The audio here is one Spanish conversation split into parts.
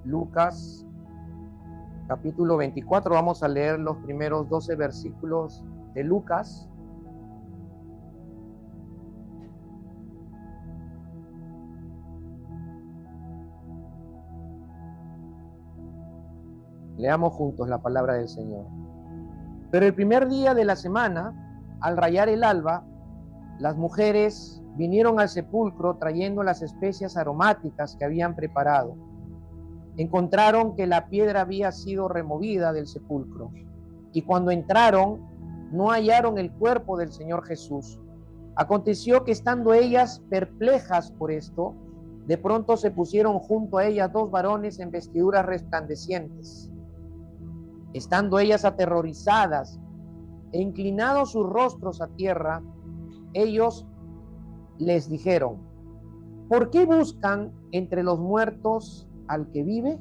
Lucas capítulo 24. Vamos a leer los primeros 12 versículos de Lucas. Leamos juntos la palabra del Señor. Pero el primer día de la semana, al rayar el alba, las mujeres vinieron al sepulcro trayendo las especias aromáticas que habían preparado. Encontraron que la piedra había sido removida del sepulcro, y cuando entraron no hallaron el cuerpo del Señor Jesús. Aconteció que estando ellas perplejas por esto, de pronto se pusieron junto a ellas dos varones en vestiduras resplandecientes. Estando ellas aterrorizadas e inclinados sus rostros a tierra, ellos les dijeron: ¿por qué buscan entre los muertos al que vive?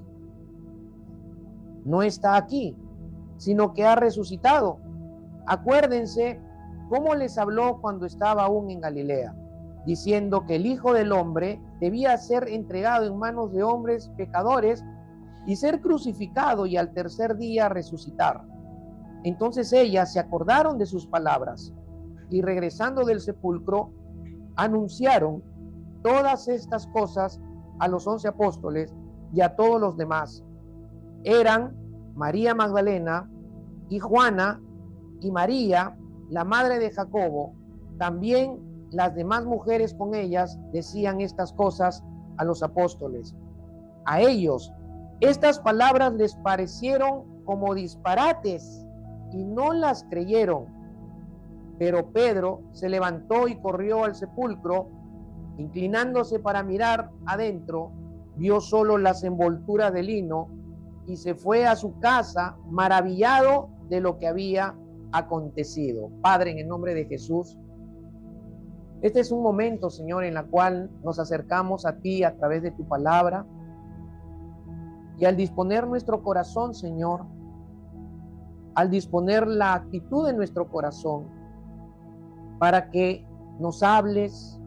No está aquí, sino que ha resucitado. Acuérdense cómo les habló cuando estaba aún en Galilea, diciendo que el Hijo del Hombre debía ser entregado en manos de hombres pecadores y ser crucificado y al tercer día resucitar. Entonces ellas se acordaron de sus palabras y regresando del sepulcro anunciaron todas estas cosas a los 11 apóstoles y a todos los demás. Eran María Magdalena y Juana y María, la madre de Jacobo. También las demás mujeres con ellas decían estas cosas a los apóstoles. A ellos estas palabras les parecieron como disparates y no las creyeron. Pero Pedro se levantó y corrió al sepulcro. Inclinándose para mirar adentro, vio solo las envolturas de lino y se fue a su casa maravillado de lo que había acontecido. Padre, en el nombre de Jesús, este es un momento, Señor, en el cual nos acercamos a ti a través de tu palabra. Y al disponer nuestro corazón, Señor, al disponer la actitud de nuestro corazón para que nos hables,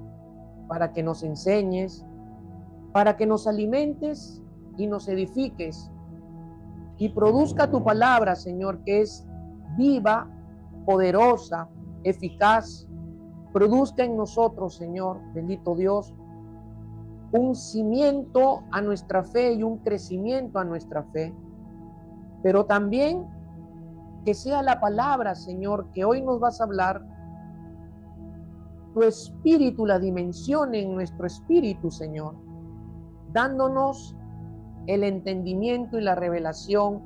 para que nos enseñes, para que nos alimentes y nos edifiques y produzca tu palabra, Señor, que es viva, poderosa, eficaz. Produzca en nosotros, Señor, bendito Dios, un cimiento a nuestra fe y un crecimiento a nuestra fe, pero también que sea la palabra, Señor, que hoy nos vas a hablar, tu espíritu la dimensione en nuestro espíritu, Señor, dándonos el entendimiento y la revelación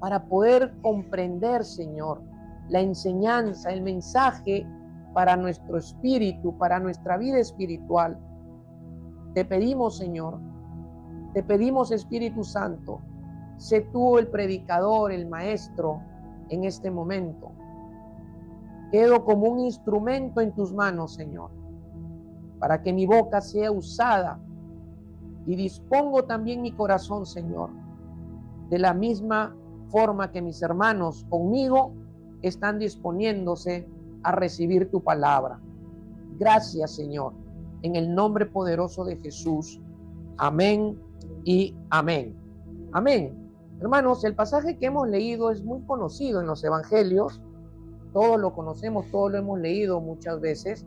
para poder comprender, Señor, la enseñanza, el mensaje para nuestro espíritu, para nuestra vida espiritual. Te pedimos, Señor, te pedimos, Espíritu Santo, sé tú el predicador, el maestro en este momento. Quedo como un instrumento en tus manos, Señor, para que mi boca sea usada, y dispongo también mi corazón, Señor, de la misma forma que mis hermanos conmigo están disponiéndose a recibir tu palabra. Gracias, Señor, en el nombre poderoso de Jesús. Amén y amén. Amén. Hermanos, el pasaje que hemos leído es muy conocido en los evangelios. Todos lo conocemos, todos lo hemos leído muchas veces.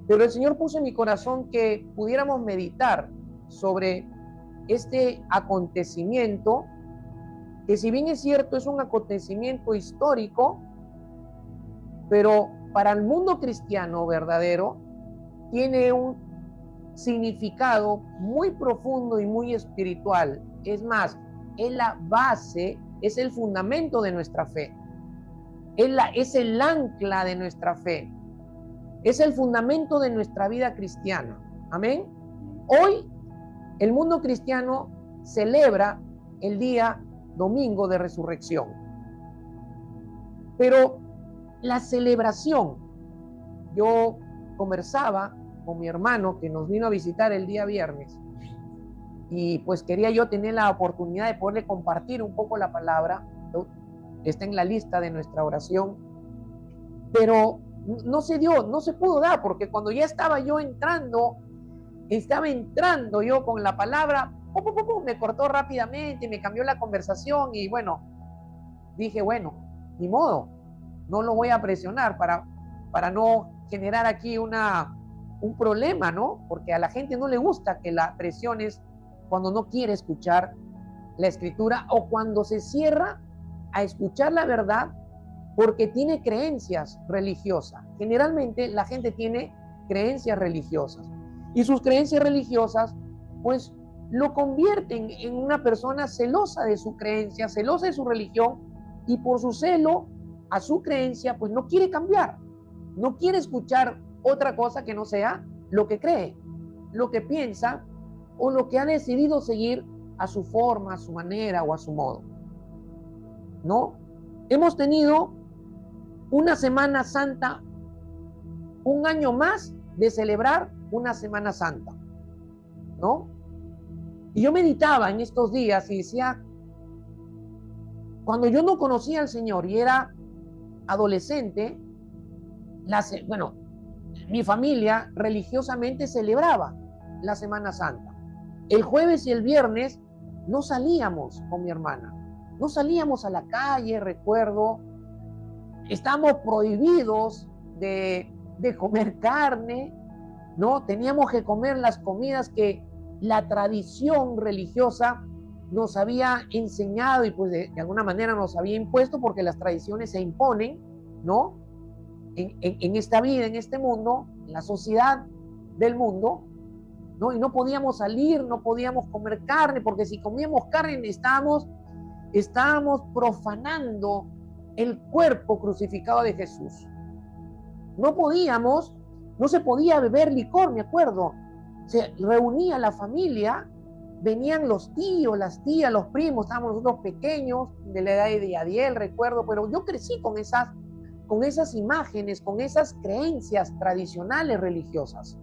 Pero el Señor puso en mi corazón que pudiéramos meditar sobre este acontecimiento, que si bien es cierto, es un acontecimiento histórico, pero para el mundo cristiano verdadero tiene un significado muy profundo y muy espiritual. Es más, es la base, es el fundamento de nuestra fe. Es el ancla de nuestra fe. Es el fundamento de nuestra vida cristiana. Amén. Hoy el mundo cristiano celebra el día domingo de resurrección. Pero la celebración, yo conversaba con mi hermano que nos vino a visitar el día viernes y pues quería yo tener la oportunidad de poderle compartir un poco la palabra, ¿no? Está en la lista de nuestra oración, pero no se dio, no se pudo dar, porque cuando ya estaba entrando yo con la palabra, me cortó rápidamente, me cambió la conversación y bueno, dije, bueno, ni modo, no lo voy a presionar para no generar aquí un problema, ¿no? Porque a la gente no le gusta que la presiones cuando no quiere escuchar la escritura o cuando se cierra a escuchar la verdad porque tiene creencias religiosas. Generalmente la gente tiene creencias religiosas y sus creencias religiosas pues lo convierten en una persona celosa de su creencia, celosa de su religión y por su celo a su creencia pues no quiere cambiar, no quiere escuchar otra cosa que no sea lo que cree, lo que piensa o lo que ha decidido seguir a su forma, a su manera o a su modo. ¿No? Hemos tenido una Semana Santa, un año más de celebrar una Semana Santa, ¿no? Y yo meditaba en estos días y decía, cuando yo no conocía al Señor y era adolescente, bueno, mi familia religiosamente celebraba la Semana Santa. El jueves y el viernes no salíamos con mi hermana, no salíamos a la calle, recuerdo, estábamos prohibidos de comer carne, ¿no? Teníamos que comer las comidas que la tradición religiosa nos había enseñado y pues de alguna manera nos había impuesto porque las tradiciones se imponen, ¿no? En esta vida, en este mundo, en la sociedad del mundo, ¿no? Y no podíamos salir, no podíamos comer carne, porque si comíamos carne estábamos profanando el cuerpo crucificado de Jesús. No se podía beber licor, me acuerdo. Se reunía la familia, venían los tíos, las tías, los primos, estábamos nosotros pequeños, de la edad de Adiel, recuerdo, pero yo crecí con esas imágenes, con esas creencias tradicionales religiosas,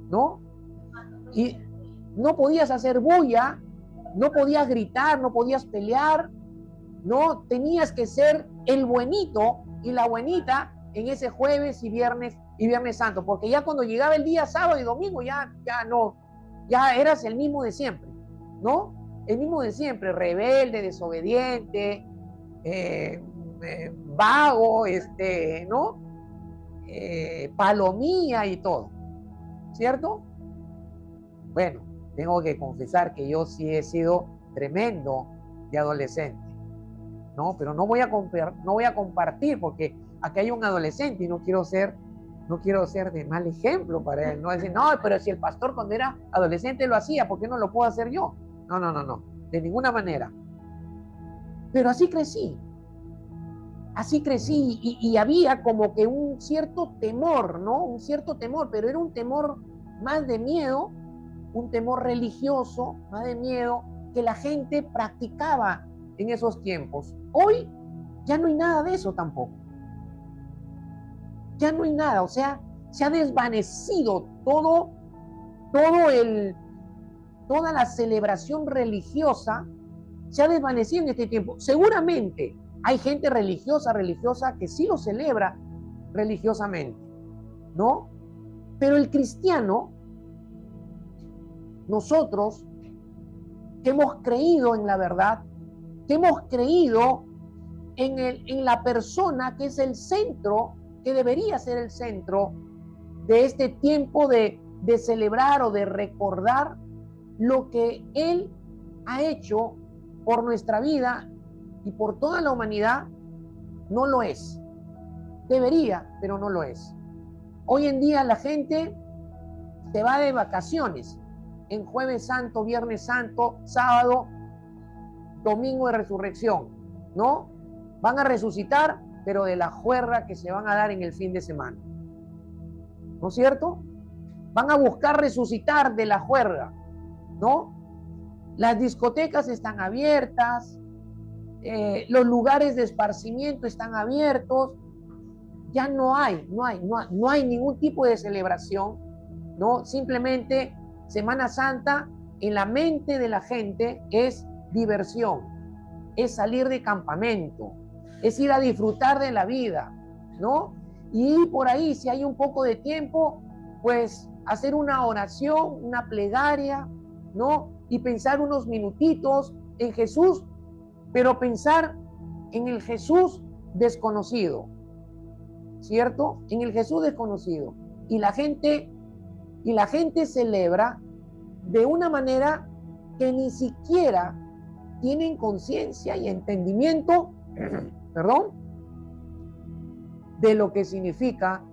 ¿no? Y no podías hacer bulla, no podías gritar, no podías pelear, no tenías que ser el buenito y la buenita en ese jueves y viernes santo, porque ya cuando llegaba el día sábado y domingo ya eras el mismo de siempre, ¿no? El mismo de siempre, rebelde, desobediente, vago, ¿no? Palomía y todo, ¿cierto? Bueno, tengo que confesar que yo sí he sido tremendo de adolescente, ¿no? Pero no voy a compartir porque aquí hay un adolescente y no quiero ser de mal ejemplo para él, no decir, no, pero si el pastor cuando era adolescente lo hacía, ¿por qué no lo puedo hacer yo? No, de ninguna manera. Pero así crecí y había como que un cierto temor, ¿no? Un cierto temor, pero era un temor más de miedo, un temor religioso, más de miedo que la gente practicaba en esos tiempos. Hoy ya no hay nada de eso tampoco. Ya no hay nada, o sea, se ha desvanecido toda la celebración religiosa se ha desvanecido en este tiempo. Seguramente hay gente religiosa que sí lo celebra religiosamente, ¿no? Pero el cristiano, nosotros que hemos creído en la verdad, que hemos creído en la persona que es el centro, que debería ser el centro de este tiempo de celebrar o de recordar lo que Él ha hecho por nuestra vida y por toda la humanidad, no lo es. Debería, pero no lo es. Hoy en día la gente se va de vacaciones en Jueves Santo, Viernes Santo, sábado, domingo de resurrección, ¿no? Van a resucitar, pero de la juerga que se van a dar en el fin de semana, ¿no es cierto? Van a buscar resucitar de la juerga, ¿no? Las discotecas están abiertas, los lugares de esparcimiento están abiertos, ya no hay ningún tipo de celebración, ¿no? Simplemente Semana Santa en la mente de la gente es diversión, es salir de campamento, es ir a disfrutar de la vida, ¿no? Y por ahí, si hay un poco de tiempo, pues hacer una oración, una plegaria, ¿no? Y pensar unos minutitos en Jesús, pero pensar en el Jesús desconocido, ¿cierto? En el Jesús desconocido. Y la gente celebra de una manera que ni siquiera tienen conciencia y entendimiento, perdón, de lo que significa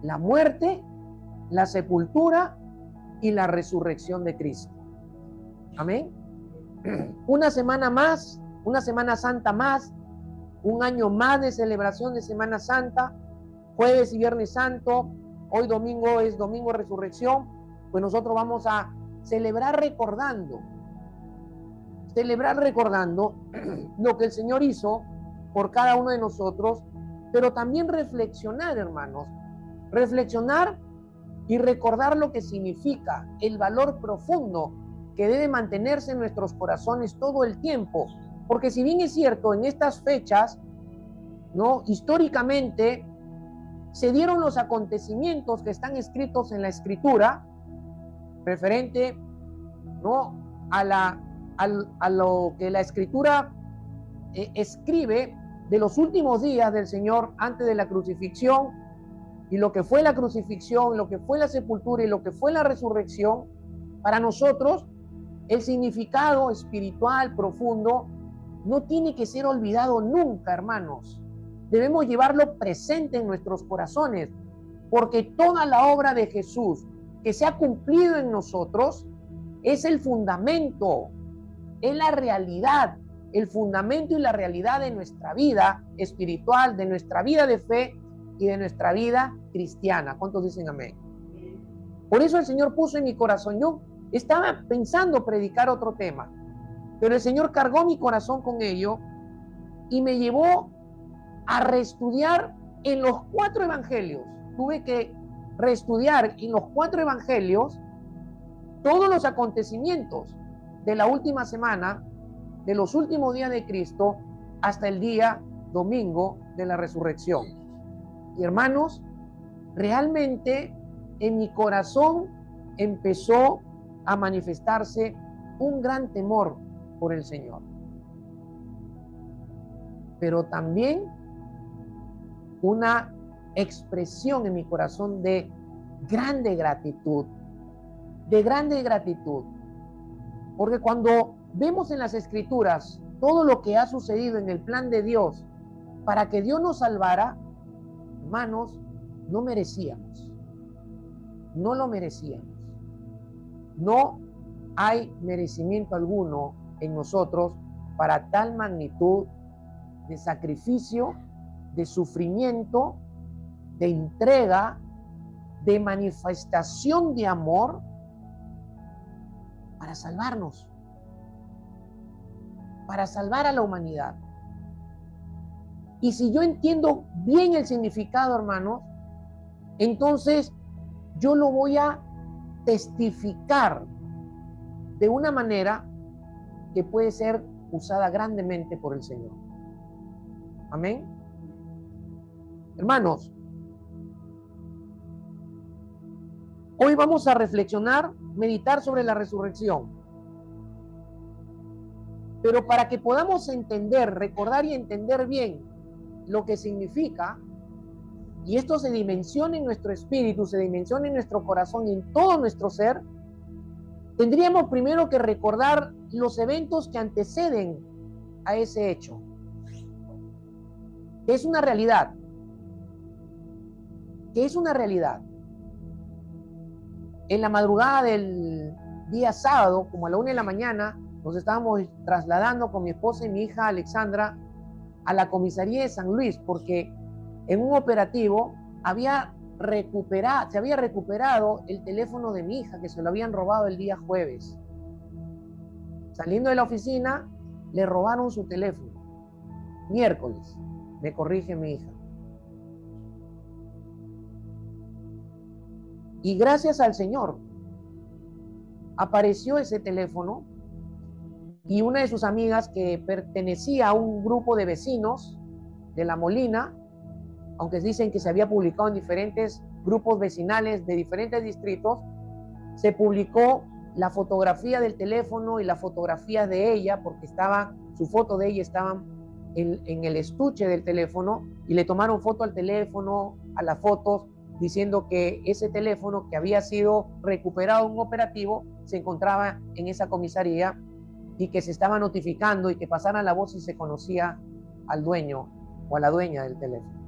la muerte, la sepultura y la resurrección de Cristo. Amén. Una semana más, una Semana Santa más, un año más de celebración de Semana Santa, jueves y viernes santo, hoy domingo es domingo de resurrección, pues nosotros vamos a celebrar recordando lo que el Señor hizo por cada uno de nosotros, pero también reflexionar, hermanos, reflexionar y recordar lo que significa el valor profundo que debe mantenerse en nuestros corazones todo el tiempo, porque si bien es cierto, en estas fechas, ¿no?, históricamente se dieron los acontecimientos que están escritos en la Escritura, referente, ¿no?, a lo que la Escritura escribe de los últimos días del Señor antes de la crucifixión, y lo que fue la crucifixión, lo que fue la sepultura y lo que fue la resurrección. Para nosotros, el significado espiritual profundo no tiene que ser olvidado nunca, hermanos. Debemos llevarlo presente en nuestros corazones, porque toda la obra de Jesús que se ha cumplido en nosotros es el fundamento, es la realidad, el fundamento y la realidad de nuestra vida espiritual, de nuestra vida de fe y de nuestra vida cristiana. ¿Cuántos dicen amén? Por eso el Señor puso en mi corazón, yo estaba pensando predicar otro tema, pero el Señor cargó mi corazón con ello y me llevó a reestudiar en los 4 evangelios. Tuve que reestudiar en los 4 evangelios todos los acontecimientos de la última semana, de los últimos días de Cristo, hasta el día domingo de la resurrección. Y hermanos, realmente en mi corazón empezó a manifestarse un gran temor por el Señor, pero también una expresión en mi corazón de grande gratitud, porque cuando vemos en las Escrituras todo lo que ha sucedido en el plan de Dios para que Dios nos salvara, hermanos, no merecíamos, no lo merecíamos, no hay merecimiento alguno en nosotros para tal magnitud de sacrificio, de sufrimiento, de entrega, de manifestación de amor para salvarnos, para salvar a la humanidad. Y si yo entiendo bien el significado, hermanos, entonces yo lo voy a testificar de una manera que puede ser usada grandemente por el Señor. Amén. Hermanos, hoy vamos a reflexionar, meditar sobre la resurrección. Pero para que podamos entender, recordar y entender bien lo que significa, y esto se dimensione en nuestro espíritu, se dimensione en nuestro corazón y en todo nuestro ser, tendríamos primero que recordar los eventos que anteceden a ese hecho. Que es una realidad. En la madrugada del día sábado, como a la 1 de la mañana, nos estábamos trasladando con mi esposa y mi hija Alexandra a la comisaría de San Luis, porque en un operativo se había recuperado el teléfono de mi hija, que se lo habían robado el día jueves. Saliendo de la oficina, le robaron su teléfono. Miércoles, me corrige mi hija. Y gracias al Señor, apareció ese teléfono y una de sus amigas, que pertenecía a un grupo de vecinos de La Molina, aunque dicen que se había publicado en diferentes grupos vecinales de diferentes distritos, se publicó la fotografía del teléfono y las fotografías de ella, porque su foto de ella estaban en el estuche del teléfono, y le tomaron foto al teléfono, a las fotos, diciendo que ese teléfono que había sido recuperado en un operativo se encontraba en esa comisaría y que se estaba notificando y que pasaran la voz si se conocía al dueño o a la dueña del teléfono.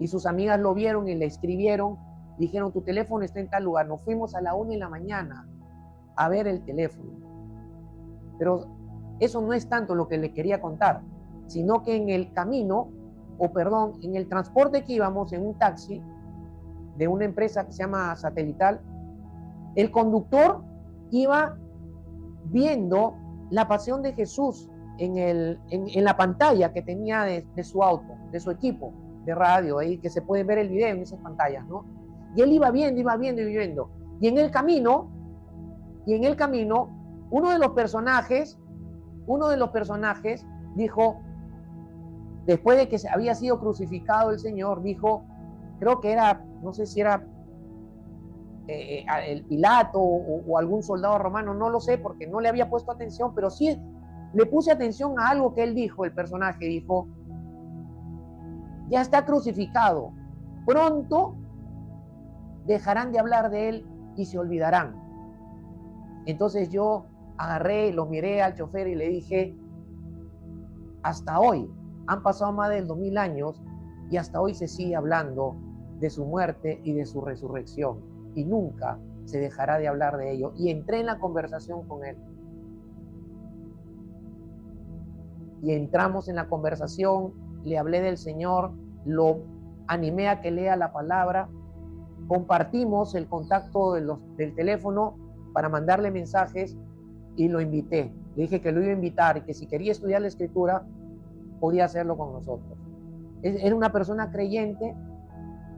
Y sus amigas lo vieron y le escribieron, dijeron: tu teléfono está en tal lugar. Nos fuimos a la 1 de la mañana a ver el teléfono. Pero eso no es tanto lo que le quería contar, sino que en el camino, en el transporte que íbamos, en un taxi de una empresa que se llama Satelital, el conductor iba viendo la pasión de Jesús en la pantalla que tenía de su auto, de su equipo de radio, ahí que se puede ver el video en esas pantallas, ¿no? Y él iba viendo. Y en el camino, uno de los personajes dijo, después de que había sido crucificado el Señor, dijo, creo que era, no sé si era el Pilato o algún soldado romano, no lo sé porque no le había puesto atención, pero sí le puse atención a algo que él dijo, el personaje dijo, ya está crucificado, pronto dejarán de hablar de él y se olvidarán. Entonces yo agarré, lo miré al chofer y le dije, hasta hoy, han pasado más de 2000 años y hasta hoy se sigue hablando de su muerte y de su resurrección y nunca se dejará de hablar de ello. Y entré en la conversación con él. Y entramos en la conversación, le hablé del Señor, lo animé a que lea la palabra, compartimos el contacto del teléfono para mandarle mensajes y lo invité. Le dije que lo iba a invitar y que si quería estudiar la Escritura, podía hacerlo con nosotros. Era una persona creyente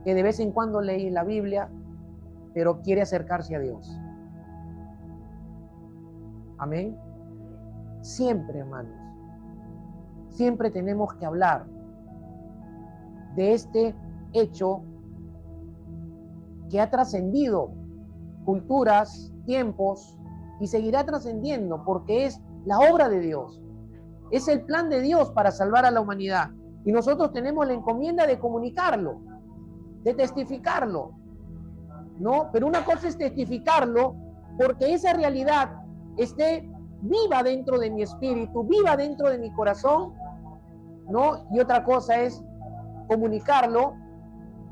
que de vez en cuando lee la Biblia, pero quiere acercarse a Dios. Amén. Siempre, hermanos, siempre tenemos que hablar de este hecho que ha trascendido culturas, tiempos, y seguirá trascendiendo porque es la obra de Dios. Es el plan de Dios para salvar a la humanidad. Y nosotros tenemos la encomienda de comunicarlo, de testificarlo, ¿no? Pero una cosa es testificarlo porque esa realidad esté viva dentro de mi espíritu, viva dentro de mi corazón, ¿no? Y otra cosa es comunicarlo,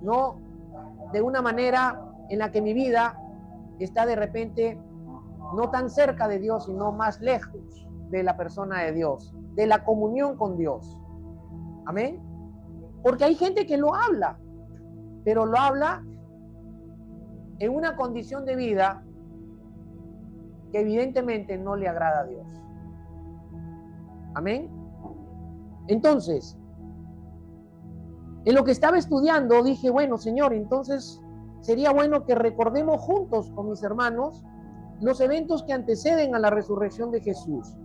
¿no? De una manera en la que mi vida está de repente no tan cerca de Dios, sino más lejos de la persona de Dios, de la comunión con Dios. Amén. Porque hay gente que lo habla, pero lo habla en una condición de vida que evidentemente no le agrada a Dios. Amén. Entonces, en lo que estaba estudiando dije, bueno, Señor, entonces sería bueno que recordemos juntos con mis hermanos los eventos que anteceden a la resurrección de Jesús,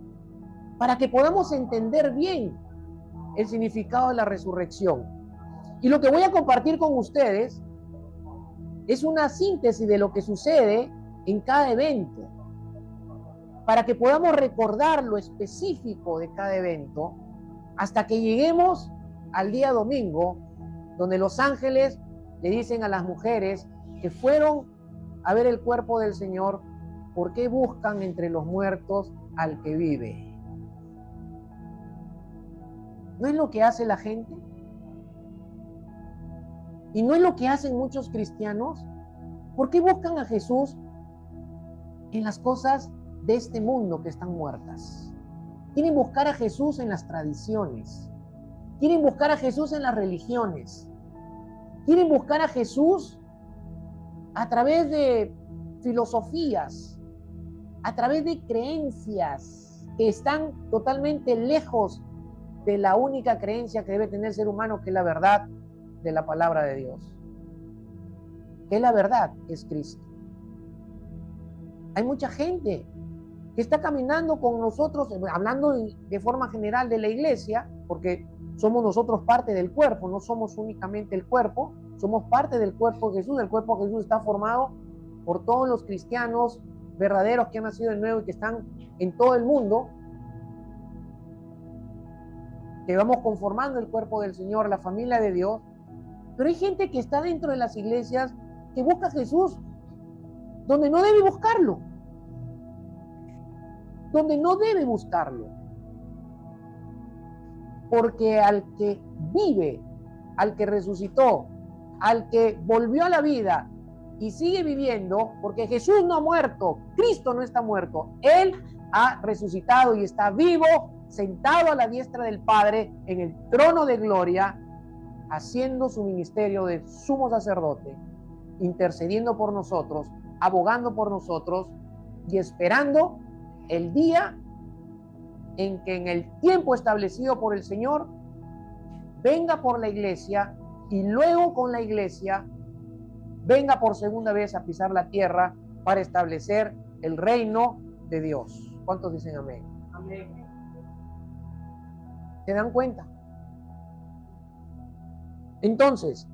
para que podamos entender bien el significado de la resurrección. Y lo que voy a compartir con ustedes es una síntesis de lo que sucede en cada evento, para que podamos recordar lo específico de cada evento hasta que lleguemos al día domingo, donde los ángeles le dicen a las mujeres que fueron a ver el cuerpo del Señor, ¿por qué buscan entre los muertos al que vive? ¿No es lo que hace la gente? ¿Y no es lo que hacen muchos cristianos? ¿Por qué buscan a Jesús en las cosas de este mundo que están muertas? Quieren buscar a Jesús en las tradiciones. Quieren buscar a Jesús en las religiones. Quieren buscar a Jesús a través de filosofías, a través de creencias que están totalmente lejos de la única creencia que debe tener el ser humano, que es la verdad de la palabra de Dios. Que la verdad es Cristo. Hay mucha gente que está caminando con nosotros, hablando de forma general de la iglesia, porque somos nosotros parte del cuerpo, no somos únicamente el cuerpo, somos parte del cuerpo de Jesús. El cuerpo de Jesús está formado por todos los cristianos verdaderos que han nacido de nuevo y que están en todo el mundo, que vamos conformando el cuerpo del Señor, la familia de Dios. Pero hay gente que está dentro de las iglesias que busca a Jesús donde no debe buscarlo. Donde no debe buscarlo. Porque al que vive, al que resucitó, al que volvió a la vida y sigue viviendo, porque Jesús no ha muerto, Cristo no está muerto, Él ha resucitado y está vivo, sentado a la diestra del Padre en el trono de gloria, haciendo su ministerio de sumo sacerdote, intercediendo por nosotros, abogando por nosotros y esperando el día en que en el tiempo establecido por el Señor venga por la iglesia y luego con la iglesia venga por segunda vez a pisar la tierra para establecer el reino de Dios. ¿Cuántos dicen amén? Amén. ¿Se dan cuenta? Entonces,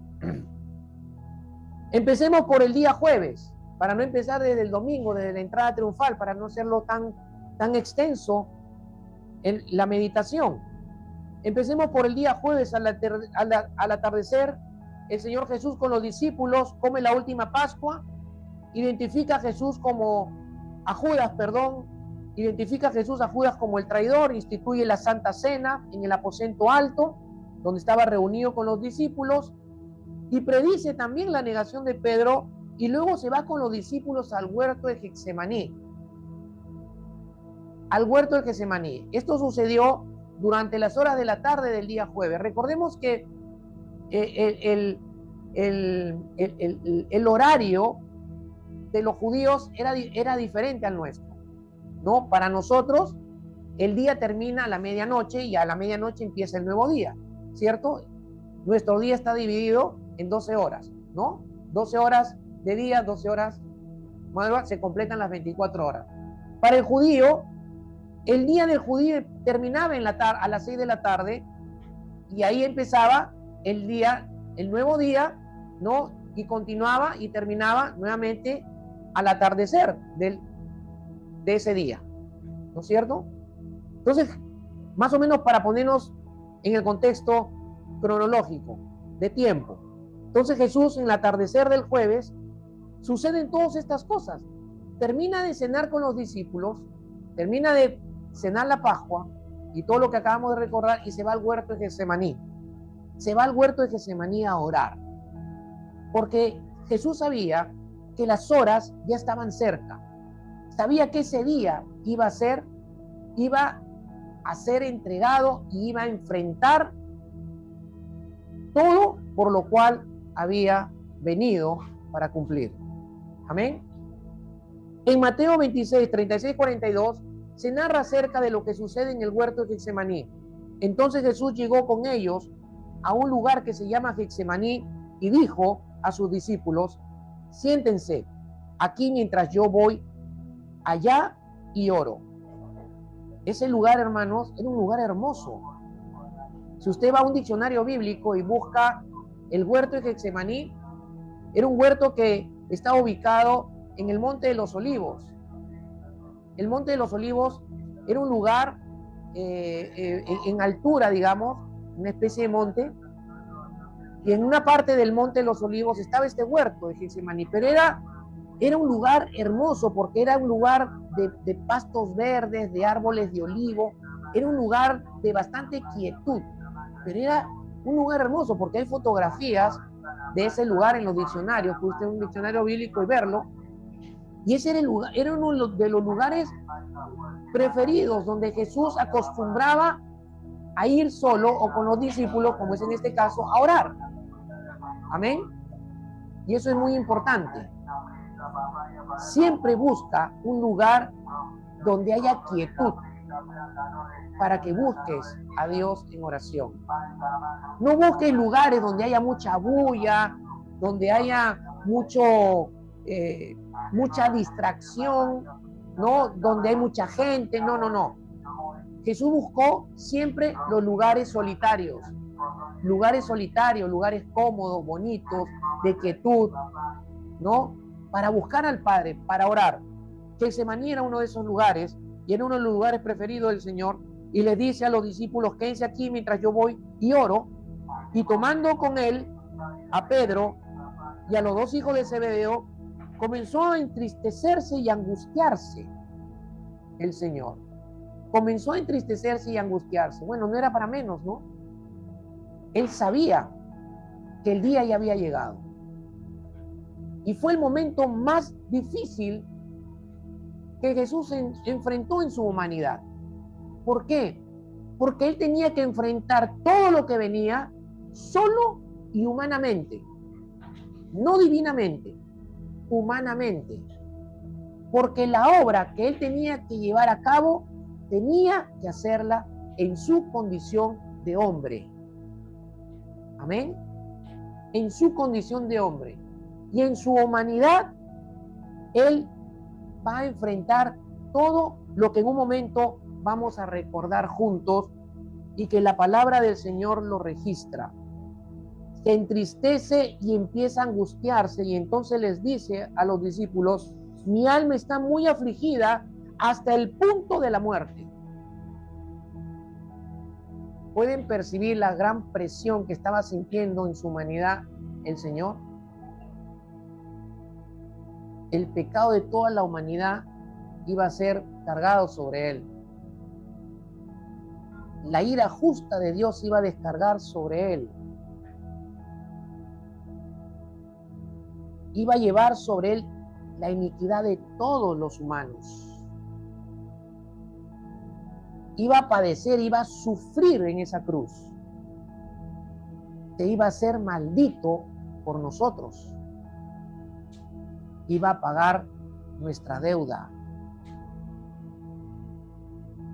empecemos por el día jueves, para no empezar desde el domingo, desde la entrada triunfal, para no hacerlo tan extenso en la meditación. Empecemos por el día jueves al atardecer. El Señor Jesús con los discípulos come la última Pascua, identifica a Jesús identifica a Jesús a Judas como el traidor, instituye la Santa Cena en el aposento alto, donde estaba reunido con los discípulos, y predice también la negación de Pedro, y luego se va con los discípulos al huerto de Getsemaní. Al huerto de Getsemaní. Esto sucedió durante las horas de la tarde del día jueves. Recordemos que el horario de los judíos era diferente al nuestro, ¿no? Para nosotros el día termina a la medianoche y a la medianoche empieza el nuevo día, ¿cierto? Nuestro día está dividido en 12 horas, ¿no? 12 horas de día, 12 horas, se completan las 24 horas. Para el judío, el día del judío terminaba a las 6 de la tarde y ahí empezaba el nuevo día, ¿no? Y continuaba y terminaba nuevamente al atardecer de ese día, ¿no es cierto? Entonces, más o menos para ponernos en el contexto cronológico de tiempo. Entonces Jesús en el atardecer del jueves suceden todas estas cosas. Termina de cenar con los discípulos, termina de cenar la Pascua y todo lo que acabamos de recordar y se va al huerto de Getsemaní. Se va al huerto de Getsemaní a orar. Porque Jesús sabía que las horas ya estaban cerca. Sabía que ese día iba a ser entregado y iba a enfrentar todo por lo cual había venido para cumplir. Amén. En Mateo 26, 36, 42 se narra acerca de lo que sucede en el huerto de Getsemaní. Entonces Jesús llegó con ellos a un lugar que se llama Getsemaní y dijo a sus discípulos: siéntense aquí mientras yo voy allá y oro. Ese lugar, hermanos, era un lugar hermoso. Si usted va a un diccionario bíblico y busca el huerto de Getsemaní, era un huerto que está ubicado en el Monte de los Olivos. El Monte de los Olivos era un lugar en altura, digamos, una especie de monte, y en una parte del Monte de los Olivos estaba este huerto de Getsemaní, pero era un lugar hermoso porque era un lugar de pastos verdes, de árboles de olivo, era un lugar de bastante quietud, pero era un lugar hermoso porque hay fotografías de ese lugar en los diccionarios, que usted en un diccionario bíblico y verlo, y ese era uno de los lugares preferidos donde Jesús acostumbraba a ir solo o con los discípulos, como es en este caso, a orar. Amén. Y eso es muy importante. Siempre busca un lugar donde haya quietud para que busques a Dios en oración. No busques lugares donde haya mucha bulla, donde haya mucha distracción, ¿no? Donde hay mucha gente. No. Jesús buscó siempre los lugares solitarios, lugares cómodos, bonitos, de quietud, ¿no? Para buscar al Padre, para orar. Getsemaní era uno de esos lugares, y era uno de los lugares preferidos del Señor, y le dice a los discípulos, quédense aquí mientras yo voy y oro, y tomando con él a Pedro y a los dos hijos de Zebedeo, comenzó a entristecerse y angustiarse el Señor. Comenzó a entristecerse y angustiarse. Bueno, no era para menos, ¿no? Él sabía que el día ya había llegado. Y fue el momento más difícil que Jesús enfrentó en su humanidad. ¿Por qué? Porque él tenía que enfrentar todo lo que venía solo y humanamente. No divinamente, humanamente. Porque la obra que él tenía que llevar a cabo, tenía que hacerla en su condición de hombre. Amén. En su condición de hombre. Y en su humanidad, él va a enfrentar todo lo que en un momento vamos a recordar juntos y que la palabra del Señor lo registra. Se entristece y empieza a angustiarse, y entonces les dice a los discípulos, mi alma está muy afligida hasta el punto de la muerte. ¿Pueden percibir la gran presión que estaba sintiendo en su humanidad el Señor? El pecado de toda la humanidad iba a ser cargado sobre él. La ira justa de Dios iba a descargar sobre él. Iba a llevar sobre él la iniquidad de todos los humanos. Iba a padecer, iba a sufrir en esa cruz. Que iba a ser maldito por nosotros. Iba a pagar nuestra deuda.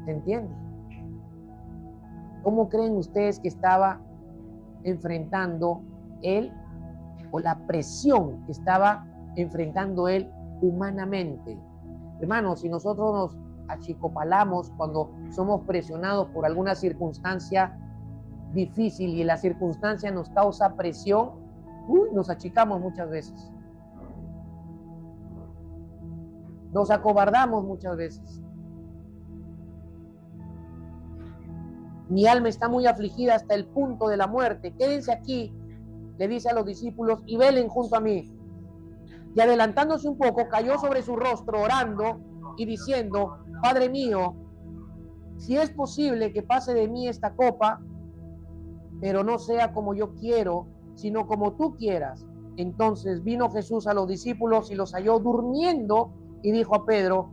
¿Se entiende? ¿Cómo creen ustedes que estaba enfrentando él, o la presión que estaba enfrentando él humanamente? Hermanos, si nosotros nos achicopalamos cuando somos presionados por alguna circunstancia difícil y la circunstancia nos causa presión, nos achicamos muchas veces. Nos acobardamos muchas veces. Mi alma está muy afligida hasta el punto de la muerte. Quédense aquí, le dice a los discípulos, y velen junto a mí. Y adelantándose un poco, cayó sobre su rostro orando y diciendo, Padre mío, si es posible que pase de mí esta copa, pero no sea como yo quiero, sino como tú quieras. Entonces vino Jesús a los discípulos y los halló durmiendo, y dijo a Pedro,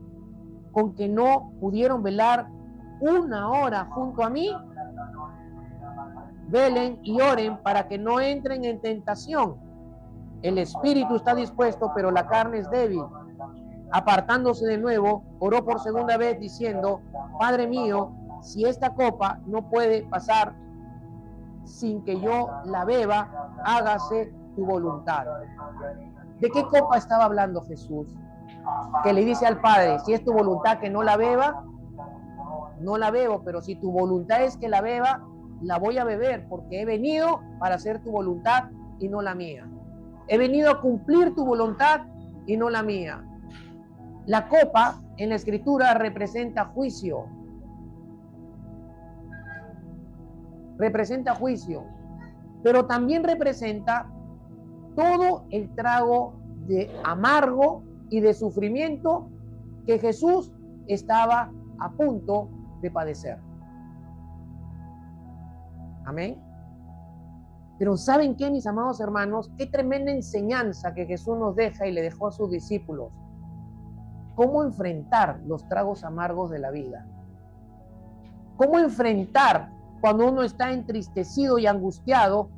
¿con que no pudieron velar una hora junto a mí? Velen y oren para que no entren en tentación. El espíritu está dispuesto, pero la carne es débil. Apartándose de nuevo, oró por segunda vez diciendo, Padre mío, si esta copa no puede pasar sin que yo la beba, hágase tu voluntad. ¿De qué copa estaba hablando Jesús? Que le dice al Padre, si es tu voluntad que no la beba, no la bebo, pero si tu voluntad es que la beba, la voy a beber, porque he venido para hacer tu voluntad y no la mía. He venido a cumplir tu voluntad y no la mía. La copa en la Escritura representa juicio. Representa juicio, pero también representa todo el trago de amargo y de sufrimiento que Jesús estaba a punto de padecer. Amén. Pero ¿saben qué, mis amados hermanos? Qué tremenda enseñanza que Jesús nos deja y le dejó a sus discípulos. Cómo enfrentar los tragos amargos de la vida. Cómo enfrentar cuando uno está entristecido y angustiado.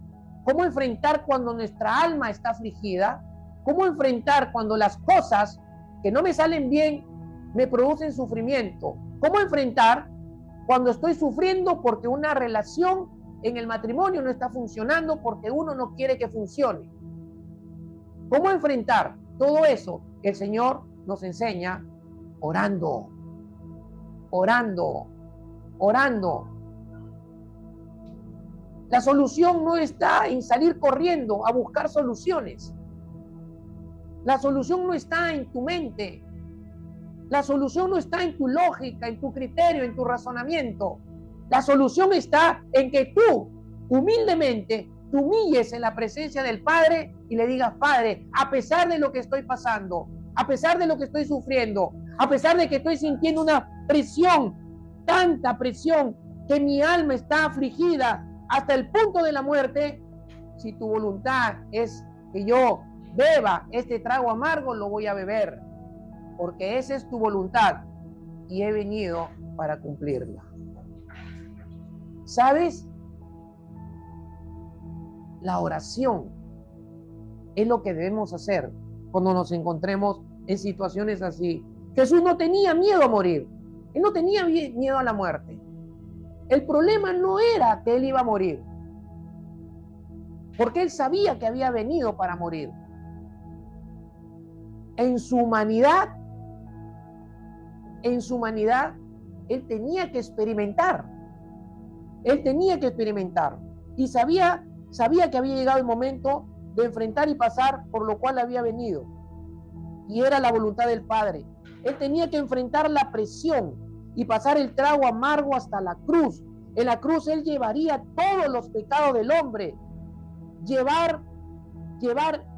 Cómo enfrentar cuando nuestra alma está afligida. Cómo enfrentar cuando las cosas que no me salen bien me producen sufrimiento. Cómo enfrentar cuando estoy sufriendo porque una relación en el matrimonio no está funcionando, porque uno no quiere que funcione. ¿Cómo enfrentar todo eso? El Señor nos enseña orando, orando, orando. La solución no está en salir corriendo a buscar soluciones. La solución no está en tu mente. La solución no está en tu lógica, en tu criterio, en tu razonamiento. La solución está en que tú, humildemente, te humilles en la presencia del Padre y le digas: Padre, a pesar de lo que estoy pasando, a pesar de lo que estoy sufriendo, a pesar de que estoy sintiendo una presión, tanta presión, que mi alma está afligida hasta el punto de la muerte, si tu voluntad es que yo beba este trago amargo, lo voy a beber, porque esa es tu voluntad y he venido para cumplirla. ¿Sabes? La oración es lo que debemos hacer cuando nos encontremos en situaciones así. Jesús no tenía miedo a morir. Él no tenía miedo a la muerte. El problema no era que él iba a morir, porque él sabía que había venido para morir. En su humanidad, él tenía que experimentar. Él tenía que experimentar. Y sabía que había llegado el momento de enfrentar y pasar por lo cual había venido. Y era la voluntad del Padre. Él tenía que enfrentar la presión y pasar el trago amargo hasta la cruz. En la cruz él llevaría todos los pecados del hombre. Llevar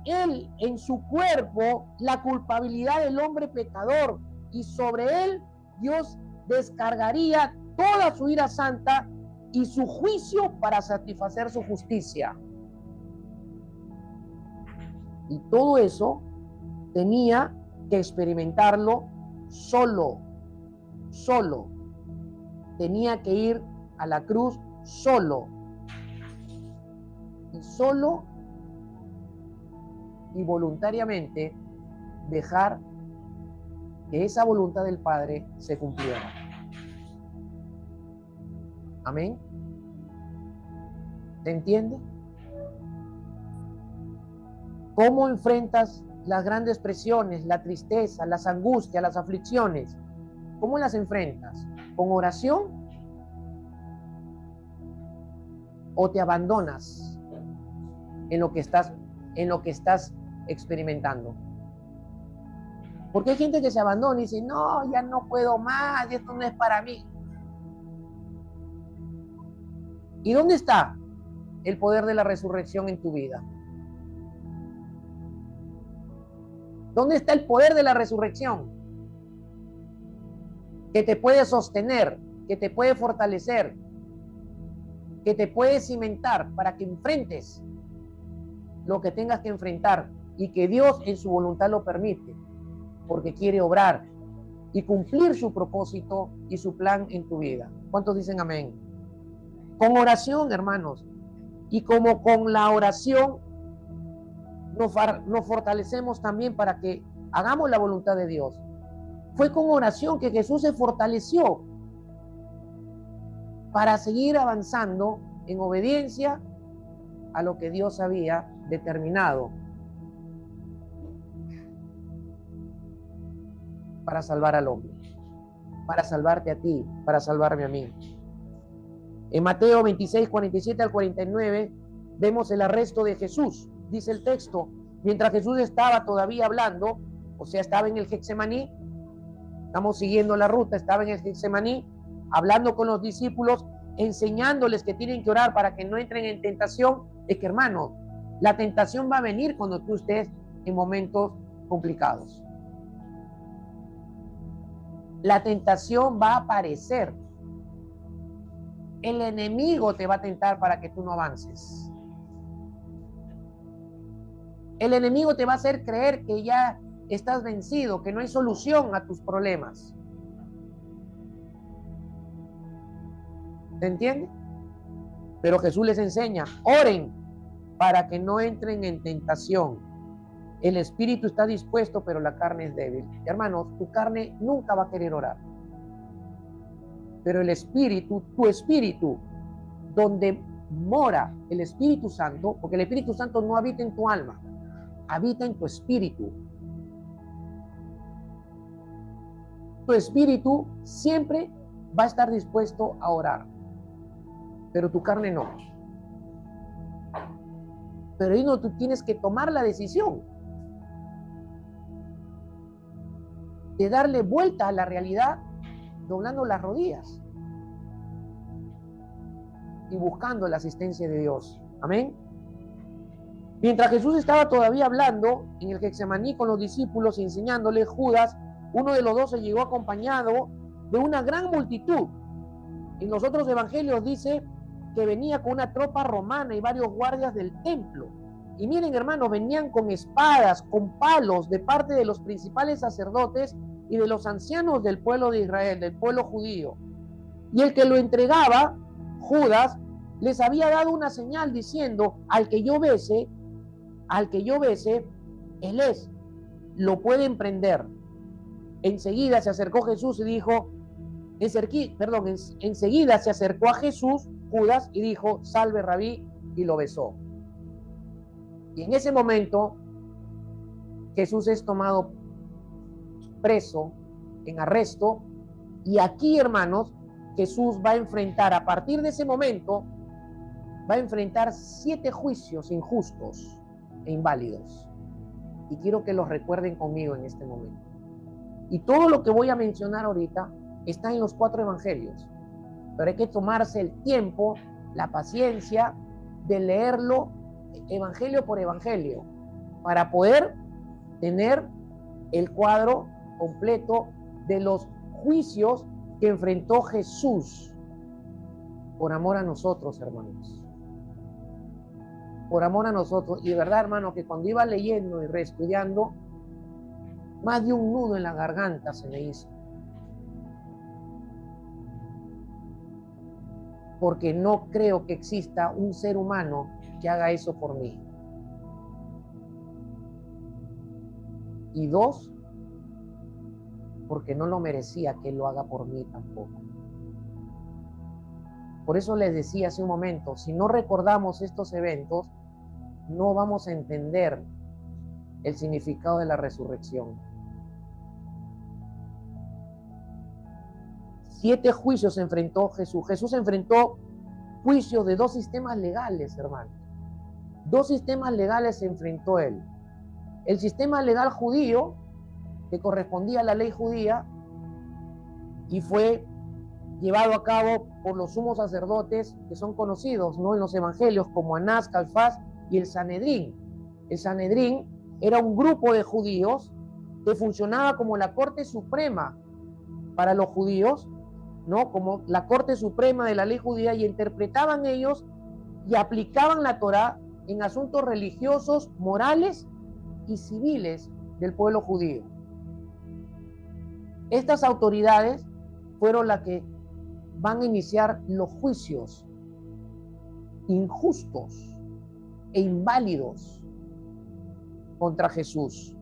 él en su cuerpo la culpabilidad del hombre pecador. Y sobre él Dios descargaría toda su ira santa y su juicio para satisfacer su justicia. Y todo eso tenía que experimentarlo solo. Tenía que ir a la cruz solo. Y solo y voluntariamente dejar que esa voluntad del Padre se cumpliera. Amén. ¿Se entiende? ¿Cómo enfrentas las grandes presiones, la tristeza, las angustias, las aflicciones? ¿Cómo las enfrentas? ¿Con oración? ¿O te abandonas en lo que estás experimentando? Porque hay gente que se abandona y dice: no, ya no puedo más, esto no es para mí. ¿Y dónde está el poder de la resurrección en tu vida? ¿Dónde está el poder de la resurrección? Que te puede sostener, que te puede fortalecer, que te puede cimentar para que enfrentes lo que tengas que enfrentar, y que Dios en su voluntad lo permite, porque quiere obrar y cumplir su propósito y su plan en tu vida. ¿Cuántos dicen amén? Con oración, hermanos, y como con la oración nos fortalecemos también para que hagamos la voluntad de Dios. Fue con oración que Jesús se fortaleció para seguir avanzando en obediencia a lo que Dios había determinado para salvar al hombre, para salvarte a ti, para salvarme a mí. En Mateo 26, 47 al 49, vemos el arresto de Jesús. Dice el texto: mientras Jesús estaba todavía hablando, o sea, estaba en el Getsemaní, estamos siguiendo la ruta, estaba en el Getsemaní, hablando con los discípulos, enseñándoles que tienen que orar para que no entren en tentación. Es que, hermano, la tentación va a venir cuando tú estés en momentos complicados. La tentación va a aparecer. El enemigo te va a tentar para que tú no avances. El enemigo te va a hacer creer que ya estás vencido, que no hay solución a tus problemas. ¿Se entiende? Pero Jesús les enseña: oren para que no entren en tentación. El espíritu está dispuesto, pero la carne es débil. Hermanos, tu carne nunca va a querer orar. Pero el espíritu, tu espíritu, donde mora el Espíritu Santo, porque el Espíritu Santo no habita en tu alma, habita en tu espíritu. Tu espíritu siempre va a estar dispuesto a orar, pero tu carne no. Pero ahí no, tú tienes que tomar la decisión. de darle vuelta a la realidad doblando las rodillas y buscando la asistencia de Dios. Amén. Mientras Jesús estaba todavía hablando en el Getsemaní con los discípulos y enseñándoles, Judas, uno de los 12, llegó acompañado de una gran multitud. En los otros evangelios dice que venía con una tropa romana y varios guardias del templo. Y miren, hermanos, venían con espadas, con palos de parte de los principales sacerdotes y de los ancianos del pueblo de Israel, del pueblo judío. Y el que lo entregaba, Judas, les había dado una señal diciendo: al que yo bese, él es, lo pueden prender. Enseguida se acercó Jesús y dijo, enseguida se acercó a Jesús, Judas, y dijo: salve, Rabí, y lo besó. Y en ese momento, Jesús es tomado preso, en arresto, y aquí, hermanos, Jesús va a enfrentar, a partir de ese momento, va a enfrentar 7 juicios injustos e inválidos. Y quiero que los recuerden conmigo en este momento. Y todo lo que voy a mencionar ahorita está en los 4 evangelios. Pero hay que tomarse el tiempo, la paciencia de leerlo evangelio por evangelio para poder tener el cuadro completo de los juicios que enfrentó Jesús por amor a nosotros, hermanos. Por amor a nosotros. Y de verdad, hermano, que cuando iba leyendo y reestudiando, más de un nudo en la garganta se me hizo. Porque no creo que exista un ser humano que haga eso por mí. Y 2, porque no lo merecía que él lo haga por mí tampoco. Por eso les decía hace un momento, si no recordamos estos eventos, no vamos a entender el significado de la resurrección. 7 juicios se enfrentó Jesús. Jesús enfrentó juicios de 2 sistemas legales, hermanos. 2 sistemas legales se enfrentó él. El sistema legal judío, que correspondía a la ley judía, y fue llevado a cabo por los sumos sacerdotes que son conocidos, ¿no?, en los evangelios como Anás, Caifás y el Sanedrín. El Sanedrín era un grupo de judíos que funcionaba como la Corte Suprema para los judíos, ¿no?, como la Corte Suprema de la ley judía, y interpretaban ellos y aplicaban la Torá en asuntos religiosos, morales y civiles del pueblo judío. Estas autoridades fueron las que van a iniciar los juicios injustos e inválidos contra Jesús.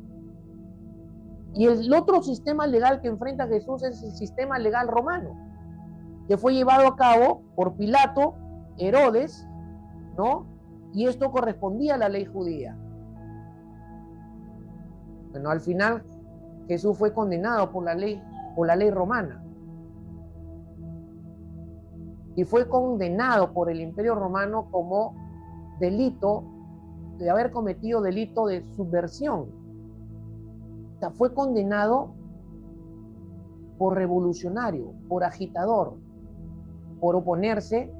Y el otro sistema legal que enfrenta Jesús es el sistema legal romano, que fue llevado a cabo por Pilato, Herodes, ¿no? Y esto correspondía a la ley judía. Bueno, al final Jesús fue condenado por la ley romana. Y fue condenado por el Imperio Romano como delito de haber cometido delito de subversión. O sea, fue condenado por revolucionario, por agitador, por oponerse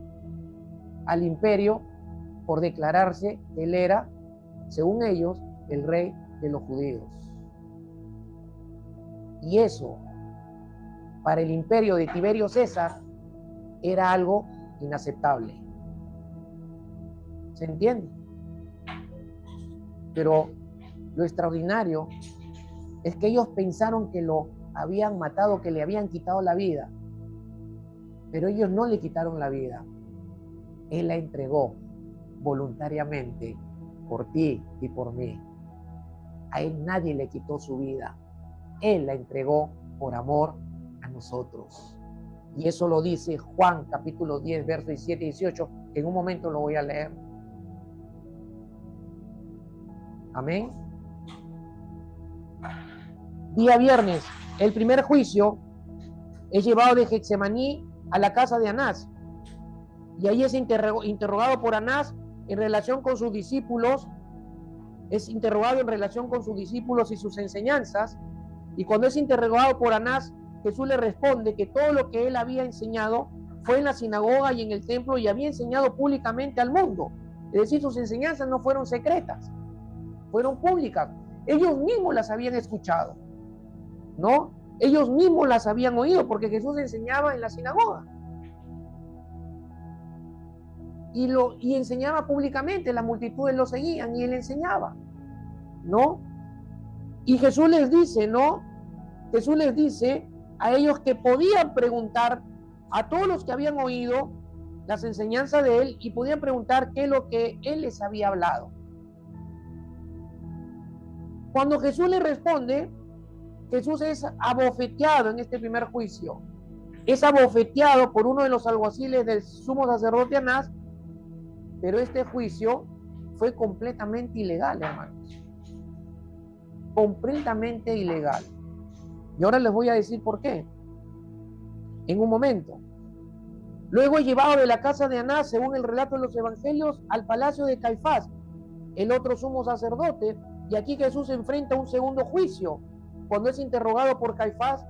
al imperio, por declararse que él era, según ellos, el rey de los judíos. Y eso, para el imperio de Tiberio César, era algo inaceptable. ¿Se entiende? Pero lo extraordinario es que ellos pensaron que lo habían matado, que le habían quitado la vida. Pero ellos no le quitaron la vida. Él la entregó voluntariamente por ti y por mí. A él nadie le quitó su vida. Él la entregó por amor a nosotros. Y eso lo dice Juan capítulo 10, versos 17 y 18, que en un momento lo voy a leer. Amén. Día viernes, el primer juicio es llevado de Getsemaní a la casa de Anás. Y ahí es interrogado por Anás en relación con sus discípulos. Es interrogado en relación con sus discípulos y sus enseñanzas. Y cuando es interrogado por Anás, Jesús le responde que todo lo que él había enseñado fue en la sinagoga y en el templo y había enseñado públicamente al mundo. Es decir, sus enseñanzas no fueron secretas, fueron públicas. Ellos mismos las habían escuchado, ¿no? Ellos mismos las habían oído porque Jesús enseñaba en la sinagoga. Y enseñaba públicamente, las multitudes lo seguían y él enseñaba, ¿no? Y Jesús les dice, ¿no? Jesús les dice a ellos que podían preguntar a todos los que habían oído las enseñanzas de él y podían preguntar qué es lo que él les había hablado. Cuando Jesús les responde, Jesús es abofeteado en este primer juicio. Es abofeteado por uno de los alguaciles del sumo sacerdote Anás, pero este juicio fue completamente ilegal, hermanos. Completamente ilegal. Y ahora les voy a decir por qué. En un momento. Luego es llevado de la casa de Anás, según el relato de los evangelios, al palacio de Caifás, el otro sumo sacerdote, y aquí Jesús enfrenta un segundo juicio, cuando es interrogado por Caifás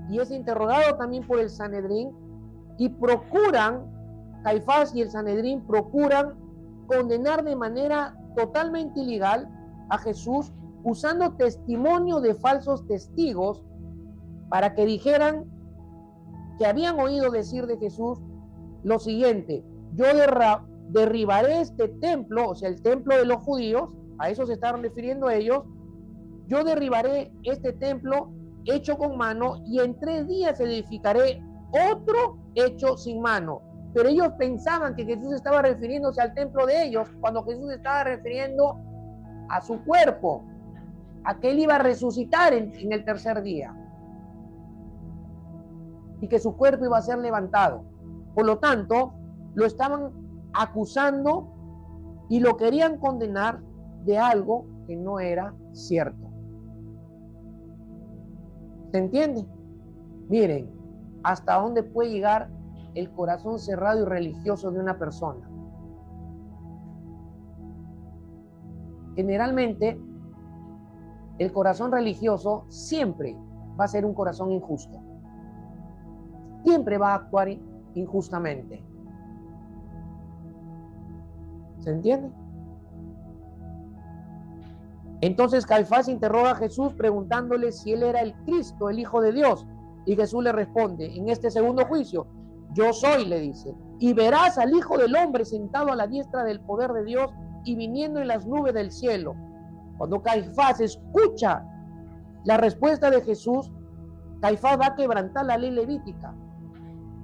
y es interrogado también por el Sanedrín, y Caifás y el Sanedrín procuran condenar de manera totalmente ilegal a Jesús, usando testimonio de falsos testigos para que dijeran que habían oído decir de Jesús lo siguiente: yo derribaré este templo, o sea, el templo de los judíos, a eso se estaban refiriendo ellos, yo derribaré este templo hecho con mano y en 3 días edificaré otro hecho sin mano. Pero ellos pensaban que Jesús estaba refiriéndose al templo de ellos, cuando Jesús estaba refiriendo a su cuerpo, a que él iba a resucitar en el 3er día y que su cuerpo iba a ser levantado. Por lo tanto, lo estaban acusando y lo querían condenar de algo que no era cierto. ¿Se entiende? Miren, hasta dónde puede llegar el corazón cerrado y religioso de una persona. Generalmente, el corazón religioso siempre va a ser un corazón injusto. Siempre va a actuar injustamente. ¿Se entiende? Entonces Caifás interroga a Jesús preguntándole si él era el Cristo, el Hijo de Dios. Y Jesús le responde en este segundo juicio: yo soy, le dice, y verás al Hijo del Hombre sentado a la diestra del poder de Dios y viniendo en las nubes del cielo. Cuando Caifás escucha la respuesta de Jesús, Caifás va a quebrantar la ley levítica.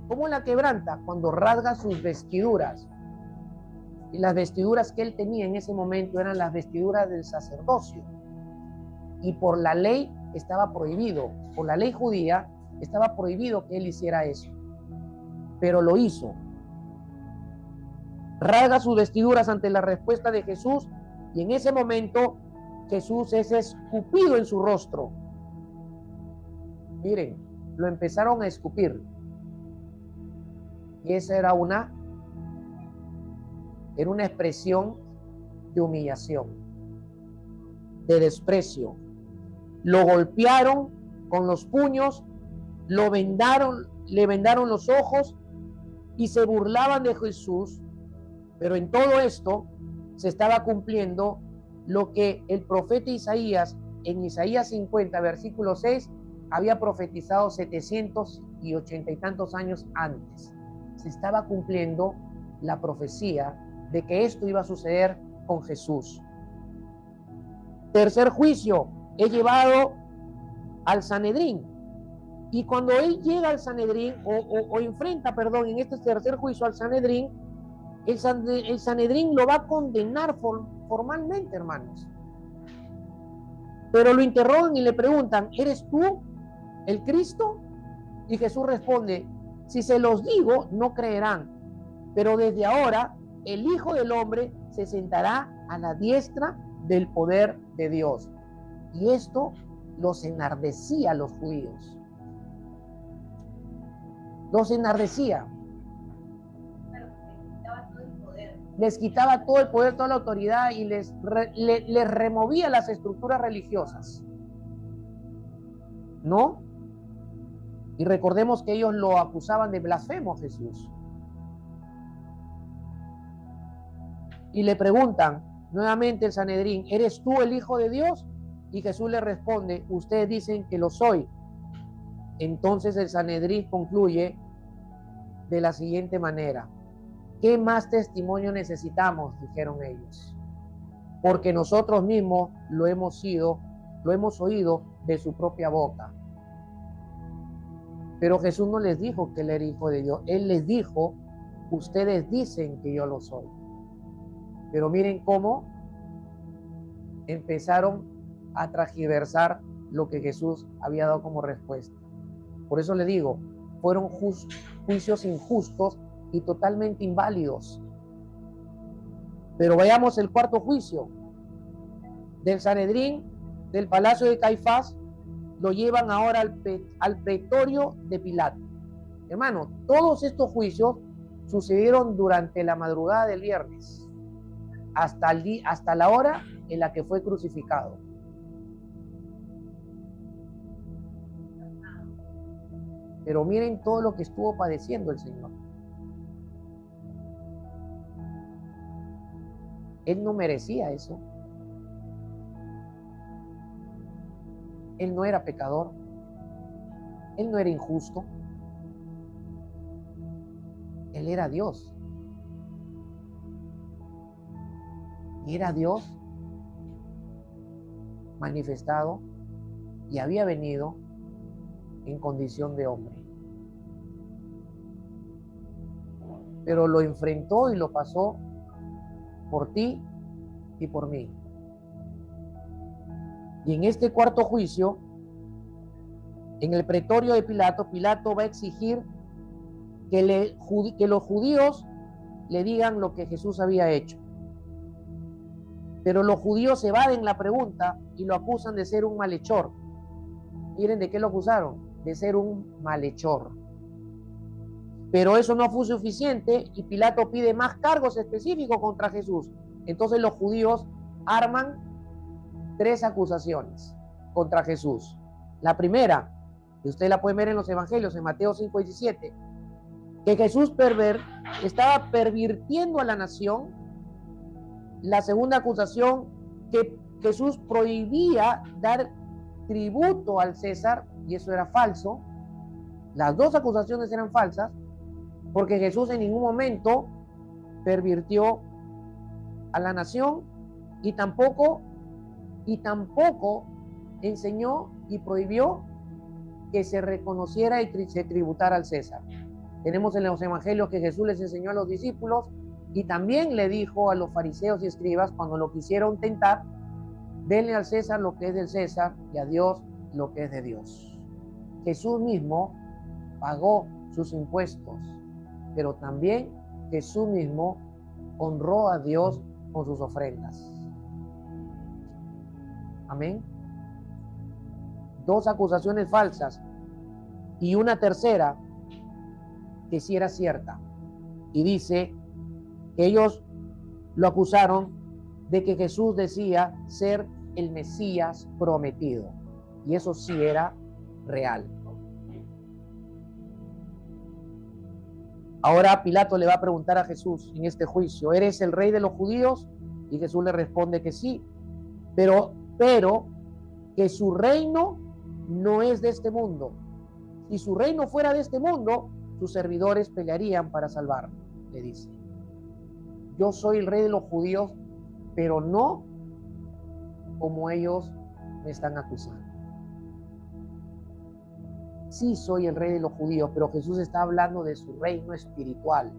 ¿Cómo la quebranta? Cuando rasga sus vestiduras. Y las vestiduras que él tenía en ese momento eran las vestiduras del sacerdocio. Y por la ley estaba prohibido, por la ley judía estaba prohibido que él hiciera eso. Pero lo hizo. Rasga sus vestiduras ante la respuesta de Jesús y en ese momento Jesús es escupido en su rostro. Miren, lo empezaron a escupir. Y esa era una expresión de humillación, de desprecio. Lo golpearon con los puños, le vendaron los ojos y se burlaban de Jesús. Pero en todo esto se estaba cumpliendo lo que el profeta Isaías, en Isaías 50, versículo 6, había profetizado 780 y tantos años antes. Se estaba cumpliendo la profecía de que esto iba a suceder con Jesús. Tercer juicio, es llevado al Sanedrín. Y cuando él llega al Sanedrín, enfrenta, en este tercer juicio al Sanedrín, el Sanedrín lo va a condenar formalmente, hermanos. Pero lo interrogan y le preguntan: ¿eres tú el Cristo? Y Jesús responde: si se los digo, no creerán. Pero desde ahora, el Hijo del Hombre se sentará a la diestra del poder de Dios. Y esto los enardecía a los judíos. Los enardecía. Les quitaba todo el poder, toda la autoridad y les removía las estructuras religiosas. ¿No? Y recordemos que ellos lo acusaban de blasfemo a Jesús. Y le preguntan nuevamente el Sanedrín, ¿eres tú el Hijo de Dios? Y Jesús le responde, ustedes dicen que lo soy. Entonces el Sanedrín concluye de la siguiente manera, ¿qué más testimonio necesitamos? Dijeron ellos, porque nosotros mismos lo hemos oído de su propia boca. Pero Jesús no les dijo que él era Hijo de Dios, él les dijo, ustedes dicen que yo lo soy. Pero miren cómo empezaron a transgiversar lo que Jesús había dado como respuesta. Por eso le digo, fueron juicios injustos y totalmente inválidos. Pero vayamos al cuarto juicio. Del Sanedrín, del palacio de Caifás, lo llevan ahora al pretorio de Pilato. Hermano, todos estos juicios sucedieron durante la madrugada del viernes, hasta la hora en la que fue crucificado. Pero miren todo lo que estuvo padeciendo el Señor. Él no merecía eso. Él no era pecador. Él no era injusto. Él era Dios. Y era Dios manifestado y había venido en condición de hombre. Pero lo enfrentó y lo pasó por ti y por mí. Y en este cuarto juicio, en el pretorio de Pilato, Pilato va a exigir que los judíos le digan lo que Jesús había hecho. Pero los judíos evaden la pregunta y lo acusan de ser un malhechor. Miren de qué lo acusaron, de ser un malhechor. Pero eso no fue suficiente y Pilato pide más cargos específicos contra Jesús. Entonces los judíos arman 3 acusaciones contra Jesús. La primera, que usted la puede ver en los evangelios, en Mateo 5:17, que Jesús estaba pervirtiendo a la nación. La segunda acusación, que Jesús prohibía dar tributo al César, y eso era falso. Las 2 acusaciones eran falsas, porque Jesús en ningún momento pervirtió a la nación y tampoco enseñó y prohibió que se reconociera y se tributara al César. Tenemos en los evangelios que Jesús les enseñó a los discípulos y también le dijo a los fariseos y escribas cuando lo quisieron tentar, denle al César lo que es del César y a Dios lo que es de Dios. Jesús mismo pagó sus impuestos, pero también Jesús mismo honró a Dios con sus ofrendas. Amén. 2 acusaciones falsas y una tercera que sí era cierta. Y dice que ellos lo acusaron de que Jesús decía ser el Mesías prometido. Y eso sí era real. Ahora Pilato le va a preguntar a Jesús en este juicio, ¿eres el rey de los judíos? Y Jesús le responde que sí, pero que su reino no es de este mundo. Si su reino fuera de este mundo, sus servidores pelearían para salvarlo, le dice. Yo soy el rey de los judíos, pero no como ellos me están acusando. Sí soy el rey de los judíos, pero Jesús está hablando de su reino espiritual.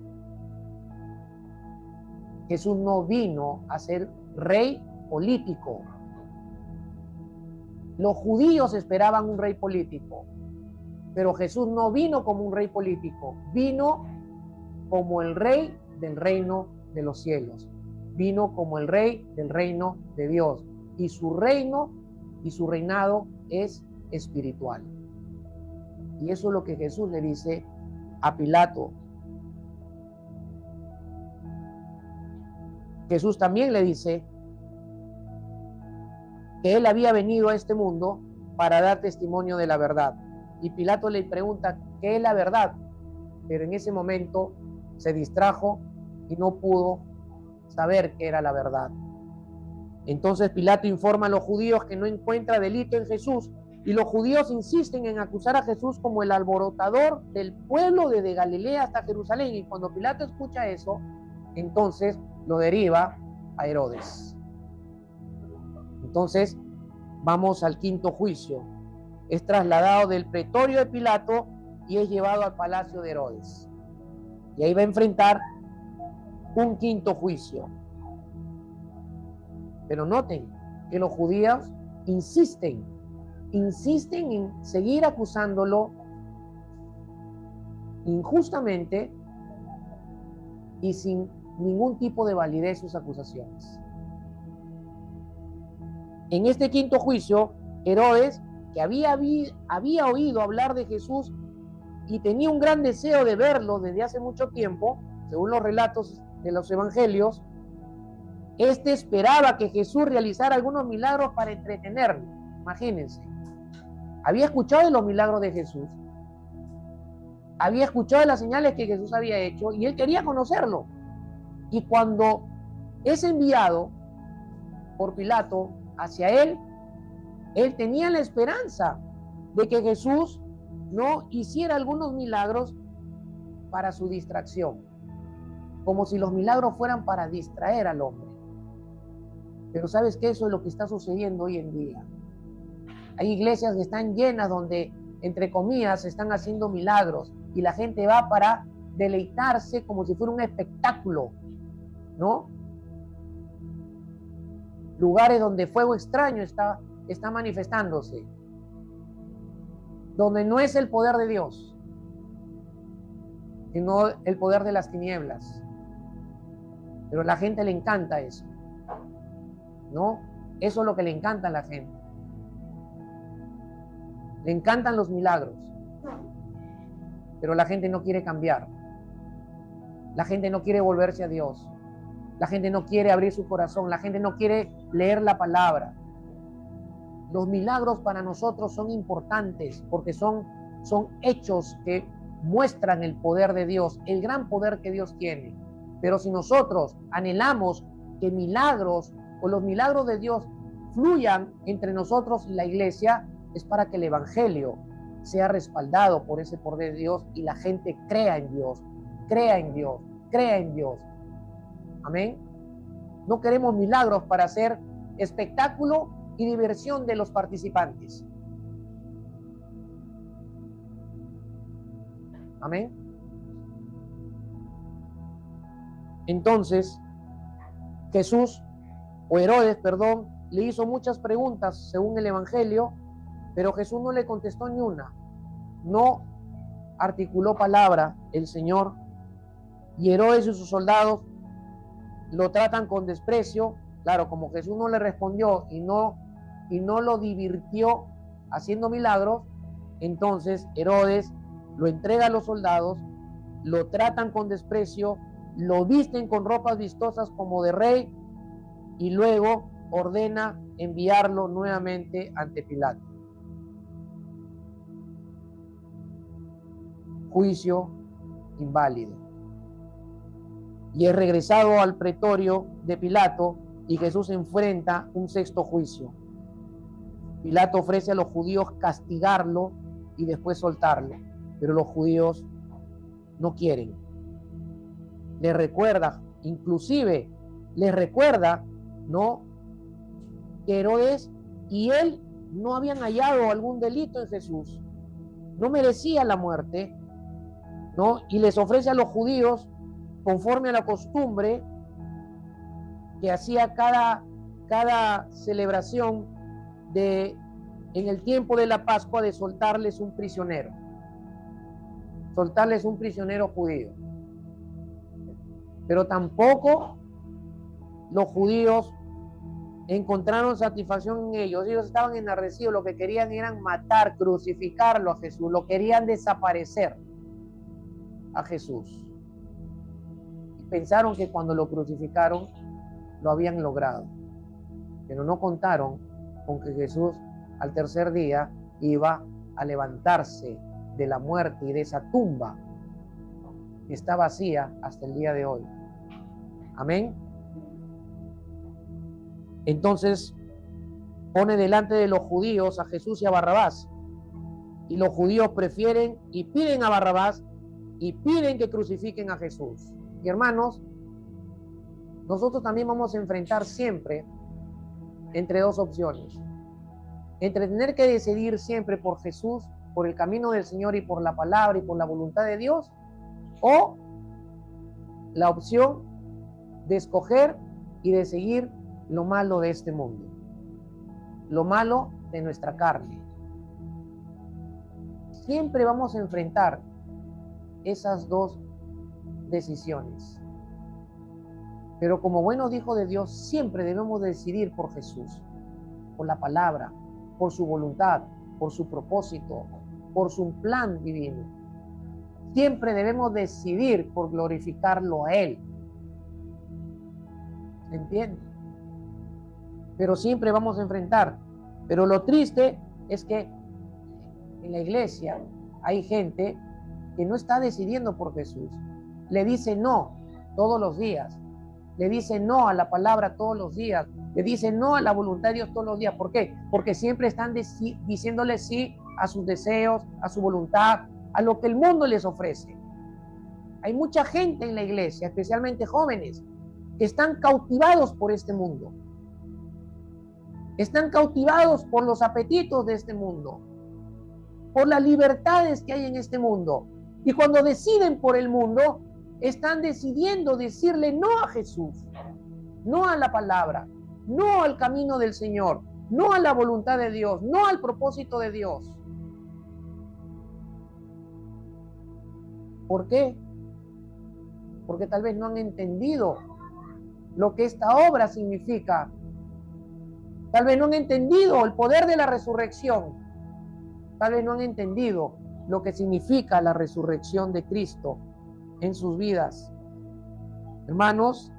Jesús no vino a ser rey político. Los judíos esperaban un rey político, pero Jesús no vino como un rey político, vino como el rey del reino de los cielos, vino como el rey del reino de Dios, y su reino y su reinado es espiritual. Y eso es lo que Jesús le dice a Pilato. Jesús también le dice que él había venido a este mundo para dar testimonio de la verdad. Y Pilato le pregunta, ¿qué es la verdad? Pero en ese momento se distrajo y no pudo saber qué era la verdad. Entonces Pilato informa a los judíos que no encuentra delito en Jesús, y los judíos insisten en acusar a Jesús como el alborotador del pueblo desde Galilea hasta Jerusalén. Y cuando Pilato escucha eso, entonces lo deriva a Herodes. Entonces vamos al quinto juicio. Es trasladado del pretorio de Pilato y es llevado al palacio de Herodes. Y ahí va a enfrentar un quinto juicio. Pero noten que los judíos insisten en seguir acusándolo injustamente y sin ningún tipo de validez sus acusaciones. En este quinto juicio, Herodes, que había oído hablar de Jesús y tenía un gran deseo de verlo desde hace mucho tiempo, según los relatos de los evangelios, esperaba que Jesús realizara algunos milagros para entretenerlo. Imagínense. Había escuchado de los milagros de Jesús, había escuchado de las señales que Jesús había hecho y él quería conocerlo. Y cuando es enviado por Pilato hacia él tenía la esperanza de que Jesús no hiciera algunos milagros para su distracción, como si los milagros fueran para distraer al hombre. Pero ¿sabes qué? Eso es lo que está sucediendo hoy en día. Hay iglesias que están llenas donde, entre comillas, se están haciendo milagros y la gente va para deleitarse como si fuera un espectáculo, ¿no? Lugares donde fuego extraño está manifestándose, donde no es el poder de Dios, sino el poder de las tinieblas. Pero a la gente le encanta eso, ¿no? Eso es lo que le encanta a la gente. Le encantan los milagros, pero la gente no quiere cambiar. La gente no quiere volverse a Dios. La gente no quiere abrir su corazón. La gente no quiere leer la palabra. Los milagros para nosotros son importantes porque son hechos que muestran el poder de Dios, el gran poder que Dios tiene. Pero si nosotros anhelamos que milagros o los milagros de Dios fluyan entre nosotros y la iglesia, es para que el evangelio sea respaldado por ese poder de Dios y la gente crea en Dios, crea en Dios, crea en Dios. Amén. No queremos milagros para hacer espectáculo y diversión de los participantes. Amén. Entonces, Herodes, le hizo muchas preguntas según el evangelio, pero Jesús no le contestó ni una. No articuló palabra el Señor, y Herodes y sus soldados lo tratan con desprecio. Claro, como Jesús no le respondió y no lo divirtió haciendo milagros, entonces Herodes lo entrega a los soldados, lo tratan con desprecio, lo visten con ropas vistosas como de rey y luego ordena enviarlo nuevamente ante Pilato. Juicio inválido. Y es regresado al pretorio de Pilato y Jesús enfrenta un sexto juicio. Pilato ofrece a los judíos castigarlo y después soltarlo, pero los judíos no quieren. Les recuerda, ¿no?, que Herodes y él no habían hallado algún delito en Jesús, no merecía la muerte, ¿no? Y les ofrece a los judíos, conforme a la costumbre que hacía cada celebración en el tiempo de la Pascua, de soltarles un prisionero judío. Pero tampoco los judíos encontraron satisfacción en ellos. Ellos estaban enardecidos, lo que querían era matar, crucificarlo a Jesús, lo querían desaparecer a Jesús. Y pensaron que cuando lo crucificaron lo habían logrado, pero no contaron con que Jesús al tercer día iba a levantarse de la muerte y de esa tumba que está vacía hasta el día de hoy. Amén. Entonces pone delante de los judíos a Jesús y a Barrabás, y los judíos prefieren y piden a Barrabás y piden que crucifiquen a Jesús. Y hermanos, nosotros también vamos a enfrentar siempre entre dos opciones: entre tener que decidir siempre por Jesús, por el camino del Señor y por la palabra y por la voluntad de Dios, o la opción de escoger y de seguir lo malo de este mundo, lo malo de nuestra carne. Siempre vamos a enfrentar esas dos decisiones. Pero como buenos hijos de Dios, siempre debemos decidir por Jesús, por la palabra, por su voluntad, por su propósito, por su plan divino. Siempre debemos decidir por glorificarlo a Él. ¿Se entiende? Pero siempre vamos a enfrentar. Pero lo triste es que en la iglesia hay gente que no está decidiendo por Jesús. Le dice no todos los días. Le dice no a la palabra todos los días. Le dice no a la voluntad de Dios todos los días. ¿Por qué? Porque siempre están diciéndole sí a sus deseos, a su voluntad, a lo que el mundo les ofrece. Hay mucha gente en la iglesia, especialmente jóvenes, que están cautivados por este mundo. Están cautivados por los apetitos de este mundo, por las libertades que hay en este mundo. Y cuando deciden por el mundo, están decidiendo decirle no a Jesús, no a la palabra, no al camino del Señor, no a la voluntad de Dios, no al propósito de Dios. ¿Por qué? Porque tal vez no han entendido lo que esta obra significa. Tal vez no han entendido el poder de la resurrección. Tal vez no han entendido lo que significa la resurrección de Cristo en sus vidas. Hermanos,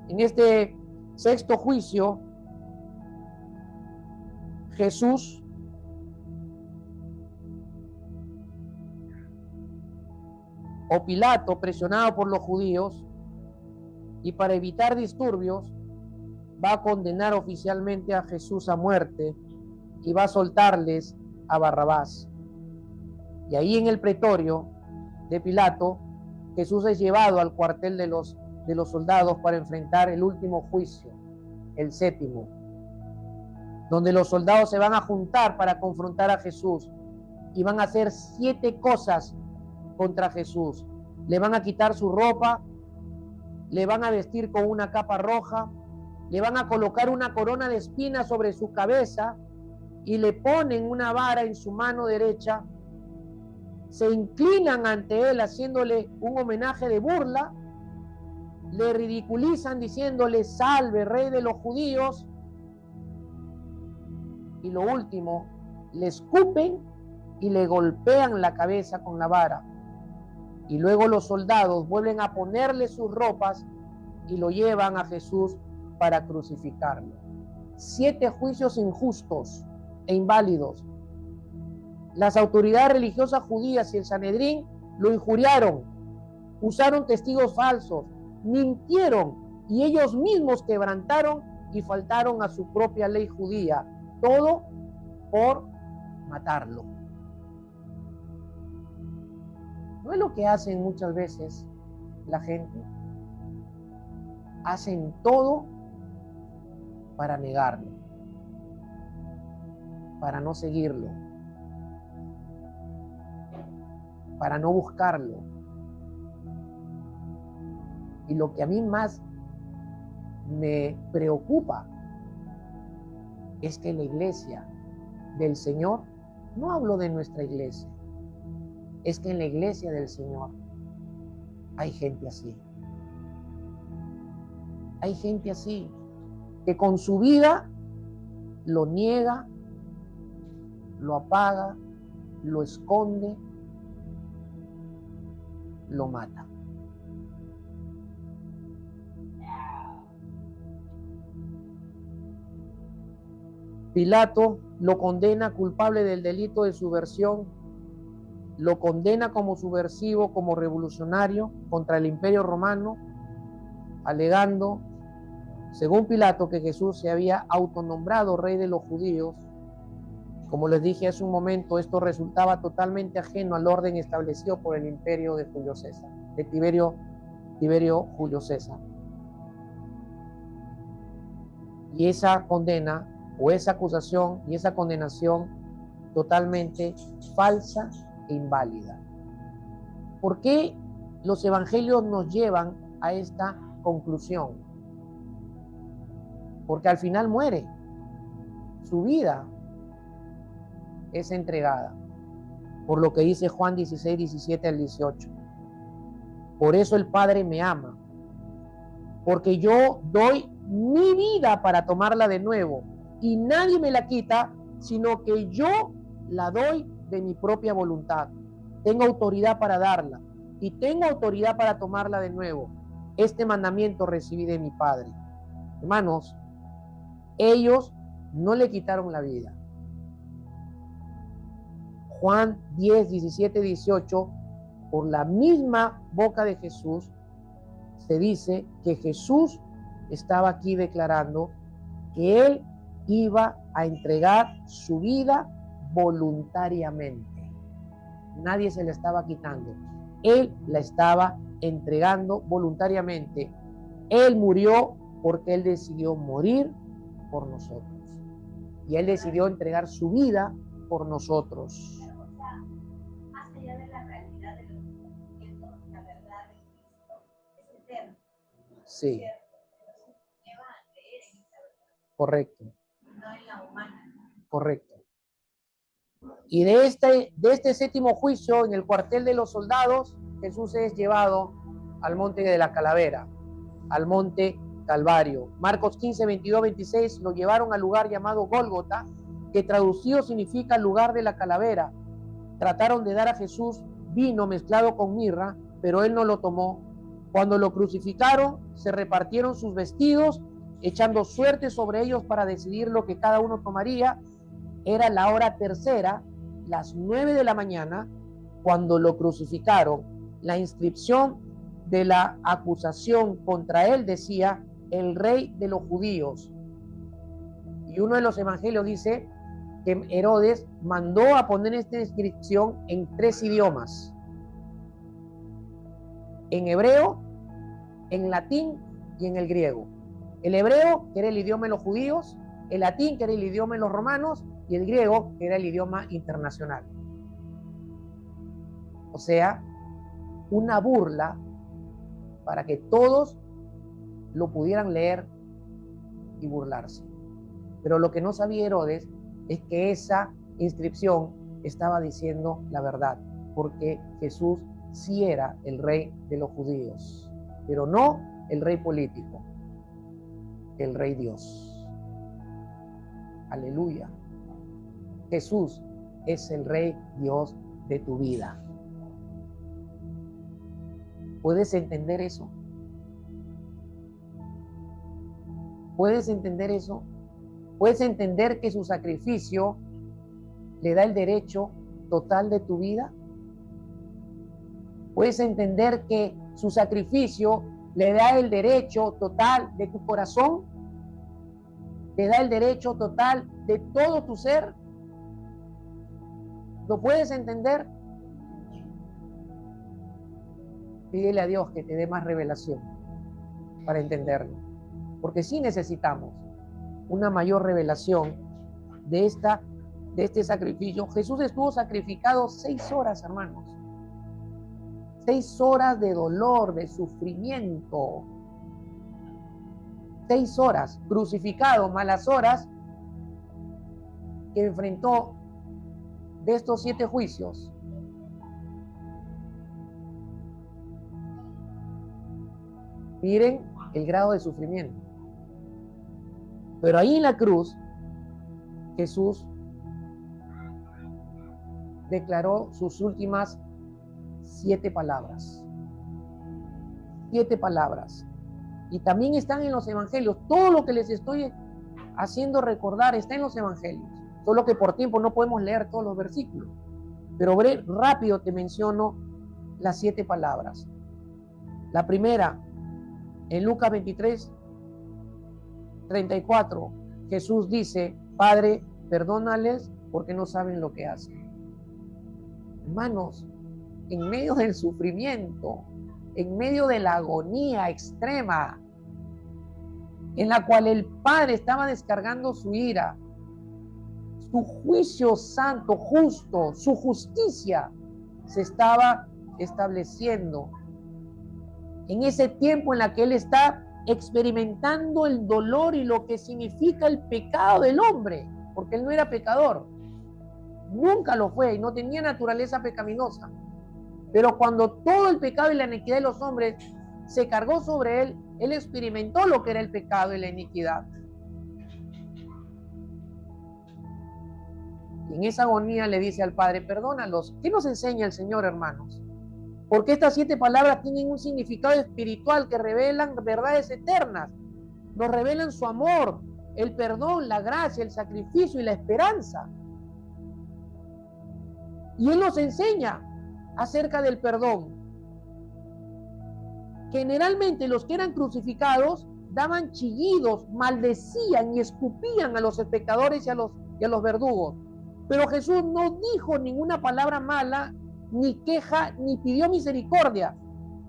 en este sexto juicio, Jesús o Pilato, presionado por los judíos y para evitar disturbios, va a condenar oficialmente a Jesús a muerte y va a soltarles a Barrabás. Y ahí en el pretorio de Pilato, Jesús es llevado al cuartel de los soldados para enfrentar el último juicio, el séptimo, donde los soldados se van a juntar para confrontar a Jesús y van a hacer 7 cosas contra Jesús. Le van a quitar su ropa, le van a vestir con una capa roja, le van a colocar una corona de espinas sobre su cabeza y le ponen una vara en su mano derecha. Se inclinan ante él haciéndole un homenaje de burla, le ridiculizan diciéndole salve, rey de los judíos, y lo último, le escupen y le golpean la cabeza con la vara. Y luego los soldados vuelven a ponerle sus ropas y lo llevan a Jesús para crucificarlo. 7 juicios injustos e inválidos. Las autoridades religiosas judías y el Sanedrín lo injuriaron, usaron testigos falsos, mintieron y ellos mismos quebrantaron y faltaron a su propia ley judía. Todo por matarlo. ¿No es lo que hacen muchas veces la gente? Hacen todo para negarlo, para no seguirlo, para no buscarlo. Y lo que a mí más me preocupa es que la iglesia del Señor, no hablo de nuestra iglesia, es que en la iglesia del Señor hay gente así. Hay gente así, que con su vida lo niega, lo apaga, lo esconde, lo mata. Pilato lo condena culpable del delito de subversión, lo condena como subversivo, como revolucionario contra el Imperio Romano, alegando, según Pilato, que Jesús se había autonombrado rey de los judíos. Como les dije hace un momento, esto resultaba totalmente ajeno al orden establecido por el imperio de Julio César, de Tiberio Julio César. Y esa condena, o esa acusación y esa condenación, totalmente falsa e inválida. ¿Por qué los evangelios nos llevan a esta conclusión? Porque al final muere, su vida es entregada, por lo que dice Juan 16, 17 al 18. Por eso el Padre me ama, porque yo doy mi vida para tomarla de nuevo, y nadie me la quita, sino que yo la doy de mi propia voluntad. Tengo autoridad para darla, y tengo autoridad para tomarla de nuevo. Este mandamiento recibí de mi Padre. Hermanos, ellos no le quitaron la vida. Juan 10, 17, 18, por la misma boca de Jesús, se dice que Jesús estaba aquí declarando que Él iba a entregar su vida voluntariamente. Nadie se la estaba quitando. Él la estaba entregando voluntariamente. Él murió porque Él decidió morir por nosotros. Y Él decidió entregar su vida por nosotros. Más allá de la realidad de los sentimientos, la verdad de Cristo es eterna. Sí. ¿Qué van a creer en esa verdad? Correcto. No en la humana. Correcto. Y de este séptimo juicio, en el cuartel de los soldados, Jesús es llevado al monte de la calavera, al monte Calvario. Marcos 15, 22, 26, lo llevaron al lugar llamado Gólgota, que traducido significa lugar de la calavera. Trataron de dar a Jesús vino mezclado con mirra, pero él no lo tomó. Cuando lo crucificaron, se repartieron sus vestidos, echando suerte sobre ellos para decidir lo que cada uno tomaría. Era la hora tercera, las 9 de la mañana, cuando lo crucificaron. La inscripción de la acusación contra él decía: el rey de los judíos. Y uno de los evangelios dice que Herodes mandó a poner esta inscripción en 3 idiomas: en hebreo, en latín y en el griego. El hebreo, que era el idioma de los judíos, el latín, que era el idioma de los romanos, y el griego, que era el idioma internacional. O sea, una burla para que todos lo pudieran leer y burlarse. Pero lo que no sabía Herodes es que esa inscripción estaba diciendo la verdad, porque Jesús sí era el rey de los judíos, pero no el rey político, el rey Dios. Aleluya. Jesús es el rey Dios de tu vida. ¿Puedes entender eso? ¿Puedes entender eso? ¿Puedes entender que su sacrificio le da el derecho total de tu vida? ¿Puedes entender que su sacrificio le da el derecho total de tu corazón? ¿Le da el derecho total de todo tu ser? ¿Lo puedes entender? Pídele a Dios que te dé más revelación para entenderlo. Porque sí necesitamos una mayor revelación de este sacrificio. Jesús estuvo sacrificado 6 horas, hermanos. 6 horas de dolor, de sufrimiento. 6 horas crucificado, más las horas que enfrentó de estos 7 juicios. Miren el grado de sufrimiento. Pero ahí en la cruz, Jesús declaró sus últimas 7 palabras. 7 palabras. Y también están en los evangelios. Todo lo que les estoy haciendo recordar, está en los evangelios, solo que por tiempo no podemos leer todos los versículos, pero rápido te menciono las 7 palabras. La primera, en Lucas 23, 34, Jesús dice: Padre, perdónales porque no saben lo que hacen. Hermanos, en medio del sufrimiento, en medio de la agonía extrema, en la cual el Padre estaba descargando su ira, su juicio santo, justo, su justicia se estaba estableciendo. En ese tiempo en la que Él está experimentando el dolor y lo que significa el pecado del hombre, porque Él no era pecador, nunca lo fue y no tenía naturaleza pecaminosa. Pero cuando todo el pecado y la iniquidad de los hombres se cargó sobre Él, Él experimentó lo que era el pecado y la iniquidad. Y en esa agonía le dice al Padre: perdónalos. ¿Qué nos enseña el Señor, hermanos? Porque estas 7 palabras tienen un significado espiritual que revelan verdades eternas. Nos revelan su amor, el perdón, la gracia, el sacrificio y la esperanza. Y Él nos enseña acerca del perdón. Generalmente los que eran crucificados daban chillidos, maldecían y escupían a los pecadores y a los verdugos. Pero Jesús no dijo ninguna palabra mala, ni queja, ni pidió misericordia.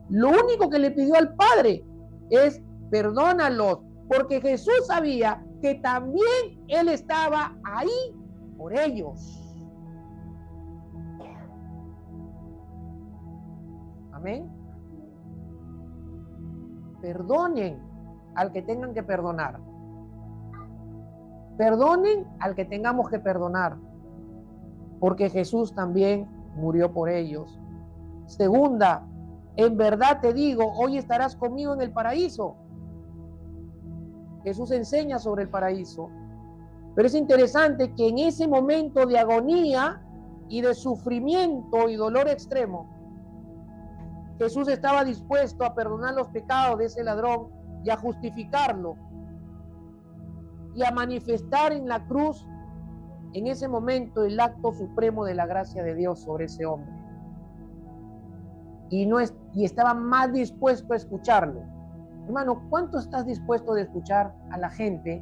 Lo único que le pidió al Padre es: perdónalos, porque Jesús sabía que también Él estaba ahí por ellos. Amén. Perdonen al que tengan que perdonar. Perdonen al que tengamos que perdonar, porque Jesús también murió por ellos. Segunda, en verdad te digo, hoy estarás conmigo en el paraíso. Jesús enseña sobre el paraíso. Pero es interesante que en ese momento de agonía y de sufrimiento y dolor extremo, Jesús estaba dispuesto a perdonar los pecados de ese ladrón y a justificarlo y a manifestar en la cruz, en ese momento, el acto supremo de la gracia de Dios sobre ese hombre. Y estaba más dispuesto a escucharlo. Hermano, ¿cuánto estás dispuesto de escuchar a la gente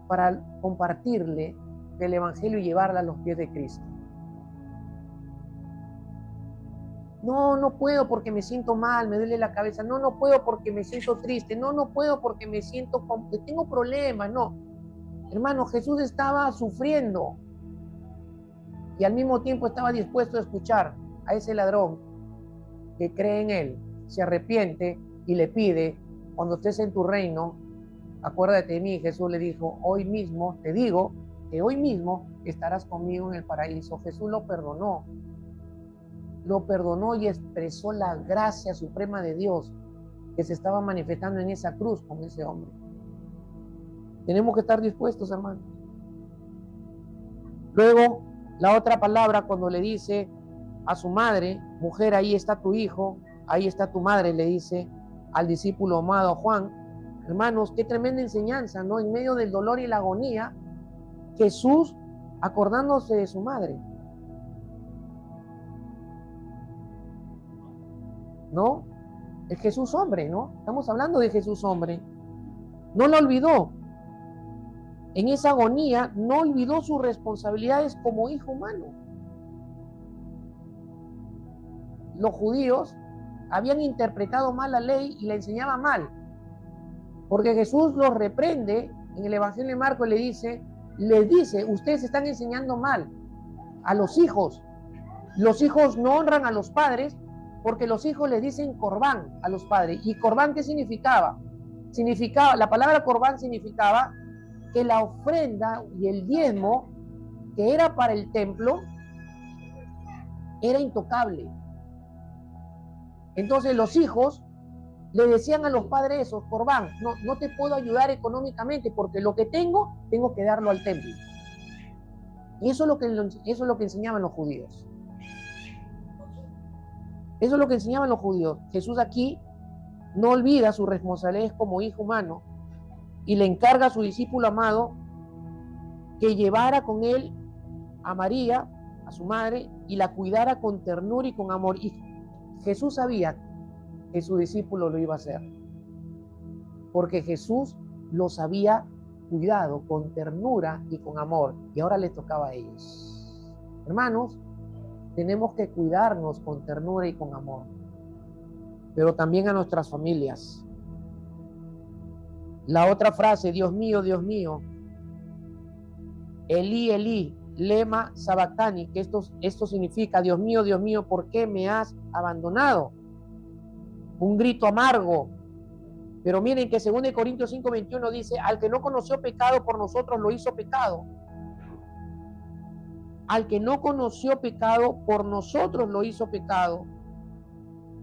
para compartirle del Evangelio y llevarla a los pies de Cristo? No puedo porque me siento mal, me duele la cabeza. No puedo porque me siento triste. No puedo porque me siento, tengo problemas. No, hermano, Jesús estaba sufriendo y al mismo tiempo estaba dispuesto a escuchar a ese ladrón que cree en Él, se arrepiente y le pide: cuando estés en tu reino, acuérdate de mí. Jesús le dijo: hoy mismo, te digo que hoy mismo estarás conmigo en el paraíso. Jesús lo perdonó y expresó la gracia suprema de Dios que se estaba manifestando en esa cruz con ese hombre. Tenemos que estar dispuestos, hermanos. Luego, la otra palabra, cuando le dice a su madre: mujer, ahí está tu hijo, ahí está tu madre, le dice al discípulo amado Juan. Hermanos, qué tremenda enseñanza, ¿no? En medio del dolor y la agonía, Jesús acordándose de su madre, ¿no? Es Jesús hombre, ¿no? Estamos hablando de Jesús hombre. No lo olvidó. En esa agonía no olvidó sus responsabilidades como hijo humano. Los judíos habían interpretado mal la ley y la enseñaban mal, porque Jesús los reprende en el Evangelio de Marcos. Les dice: ustedes están enseñando mal a los hijos. Los hijos no honran a los padres, porque los hijos les dicen corbán a los padres. ¿Y corbán qué significaba? La palabra corbán significaba que la ofrenda y el diezmo que era para el templo era intocable. Entonces los hijos le decían a los padres esos: corbán, no te puedo ayudar económicamente porque lo que tengo que darlo al templo. Y eso es lo que enseñaban los judíos. Eso es lo que enseñaban los judíos. Jesús aquí no olvida sus responsabilidades como hijo humano y le encarga a su discípulo amado que llevara con él a María, a su madre, y la cuidara con ternura y con amor. Y Jesús sabía que su discípulo lo iba a hacer, porque Jesús los había cuidado con ternura y con amor, y ahora les tocaba a ellos. Hermanos, tenemos que cuidarnos con ternura y con amor, pero también a nuestras familias. La otra frase, Dios mío, Elí, Elí, lema sabactani, que esto significa, Dios mío, ¿por qué me has abandonado? Un grito amargo. Pero miren que 2 Corintios 5:21 dice, al que no conoció pecado por nosotros lo hizo pecado. Al que no conoció pecado por nosotros lo hizo pecado.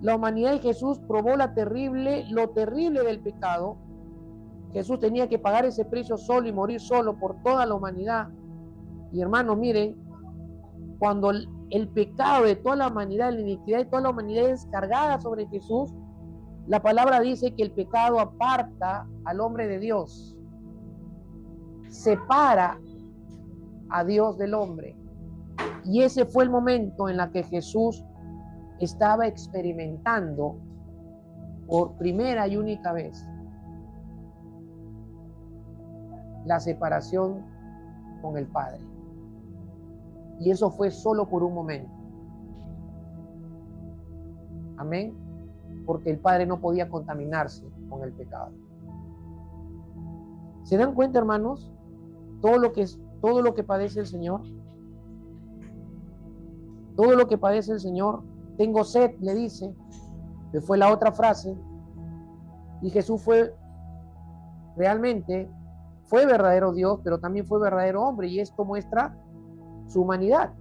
La humanidad de Jesús probó lo terrible del pecado. Jesús tenía que pagar ese precio solo y morir solo por toda la humanidad. Y hermanos, miren, cuando el pecado de toda la humanidad, la iniquidad de toda la humanidad es cargada sobre Jesús, la palabra dice que el pecado aparta al hombre de Dios, separa a Dios del hombre. Y ese fue el momento en el que Jesús estaba experimentando por primera y única vez la separación con el Padre. Y eso fue solo por un momento. Amén. Porque el Padre no podía contaminarse con el pecado. ¿Se dan cuenta, hermanos? Todo lo que padece el Señor. Todo lo que padece el Señor. Tengo sed, le dice, que fue la otra frase. Y Jesús fue verdadero Dios, pero también fue verdadero hombre, y esto muestra su humanidad.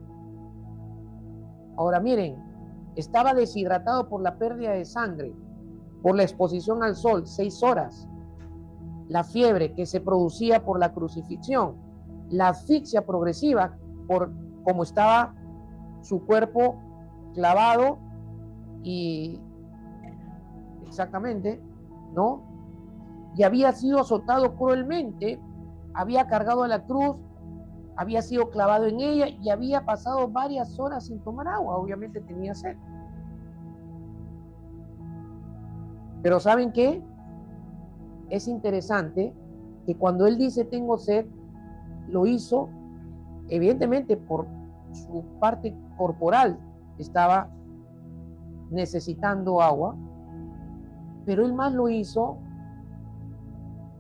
Ahora miren, estaba deshidratado por la pérdida de sangre, por la exposición al sol, 6 horas, la fiebre que se producía por la crucifixión, la asfixia progresiva por cómo estaba su cuerpo clavado y exactamente, ¿no? Y había sido azotado cruelmente, había cargado a la cruz, había sido clavado en ella y había pasado varias horas sin tomar agua. Obviamente tenía sed. Pero ¿saben qué? Es interesante que cuando él dice tengo sed, lo hizo evidentemente por su parte corporal, estaba necesitando agua, pero él más lo hizo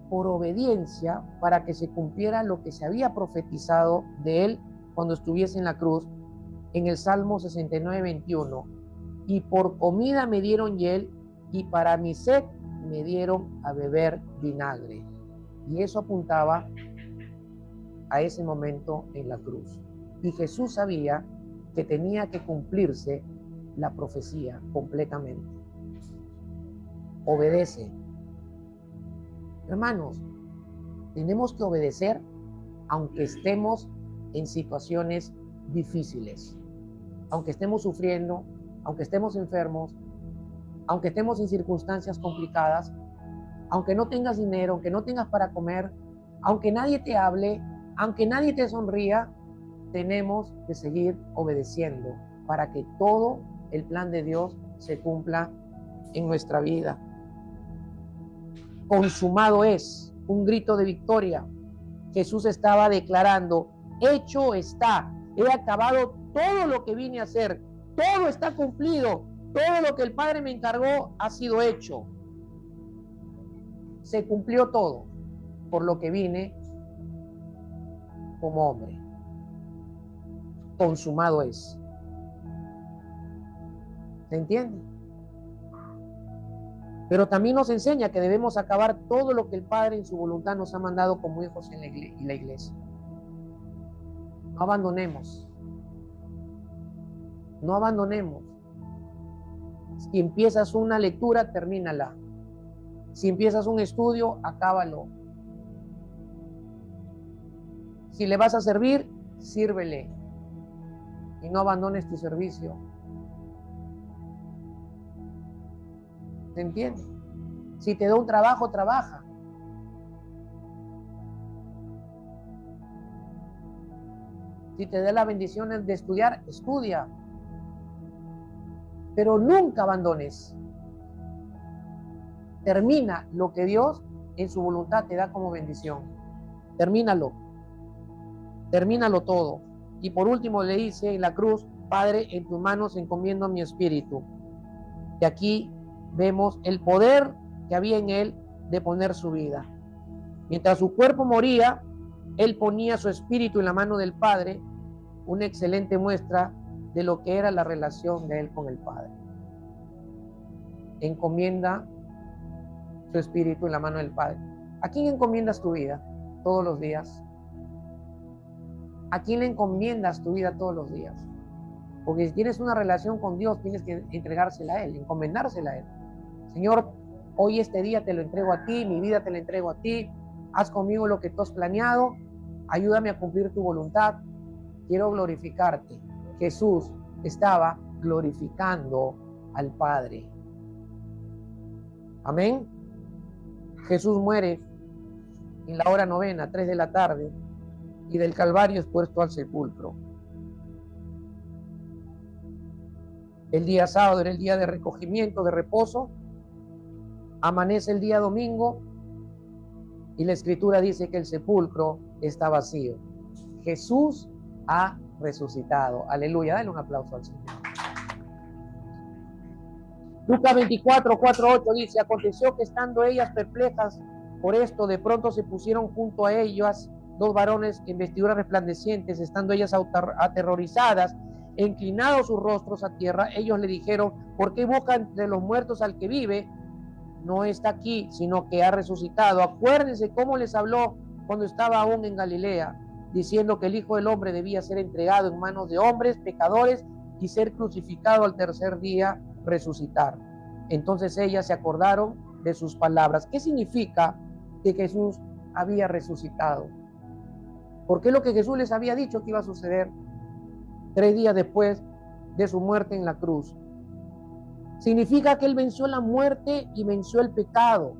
por obediencia para que se cumpliera lo que se había profetizado de él cuando estuviese en la cruz en el Salmo 69:21. Y por comida me dieron hiel y para mi sed me dieron a beber vinagre. Y eso apuntaba a ese momento en la cruz. Y Jesús sabía que tenía que cumplirse la profecía completamente. Obedece. Hermanos, tenemos que obedecer aunque estemos en situaciones difíciles, aunque estemos sufriendo, aunque estemos enfermos, aunque estemos en circunstancias complicadas, aunque no tengas dinero, aunque no tengas para comer, aunque nadie te hable, aunque nadie te sonría, tenemos que seguir obedeciendo para que todo el plan de Dios se cumpla en nuestra vida. Consumado es, un grito de victoria. Jesús estaba declarando, hecho está, he acabado todo lo que vine a hacer, todo está cumplido, todo lo que el Padre me encargó ha sido hecho. Se cumplió todo por lo que vine como hombre. Consumado es. ¿Se entiende? Pero también nos enseña que debemos acabar todo lo que el Padre en su voluntad nos ha mandado como hijos en la iglesia. No abandonemos. No abandonemos. Si empiezas una lectura, termínala. Si empiezas un estudio, acábalo. Si le vas a servir, sírvele. Y no abandones tu servicio. ¿Se entiende? Si te da un trabajo, trabaja. Si te da la bendición de estudiar, estudia. Pero nunca abandones. Termina lo que Dios en su voluntad te da como bendición. Termínalo. Termínalo todo. Y por último le dice en la cruz: Padre, en tus manos encomiendo mi espíritu. Y aquí vemos el poder que había en él de poner su vida. Mientras su cuerpo moría, él ponía su espíritu en la mano del Padre, una excelente muestra de lo que era la relación de él con el Padre. Encomienda su espíritu en la mano del Padre. ¿A quién encomiendas tu vida todos los días? ¿A quién le encomiendas tu vida todos los días? Porque si tienes una relación con Dios, tienes que entregársela a Él, encomendársela a Él. Señor, hoy este día te lo entrego a ti, mi vida te la entrego a ti. Haz conmigo lo que tú has planeado. Ayúdame a cumplir tu voluntad. Quiero glorificarte. Jesús estaba glorificando al Padre. Amén. Jesús muere en la hora novena, 3 de la tarde, y del Calvario es puesto al sepulcro. El día sábado era el día de recogimiento, de reposo. Amanece el día domingo y la Escritura dice que el sepulcro está vacío. Jesús ha resucitado. Aleluya. Dale un aplauso al Señor. Lucas 24, 4, 8 dice: aconteció que estando ellas perplejas por esto, de pronto se pusieron junto a ellas dos varones en vestiduras resplandecientes. Estando ellas aterrorizadas, inclinados sus rostros a tierra, ellos le dijeron: ¿por qué buscan entre los muertos al que vive? No está aquí, sino que ha resucitado. Acuérdense cómo les habló cuando estaba aún en Galilea, diciendo que el Hijo del Hombre debía ser entregado en manos de hombres pecadores y ser crucificado al tercer día, resucitar. Entonces ellas se acordaron de sus palabras. ¿Qué significa que Jesús había resucitado? Porque es lo que Jesús les había dicho que iba a suceder 3 días después de su muerte en la cruz. Significa que Él venció la muerte y venció el pecado.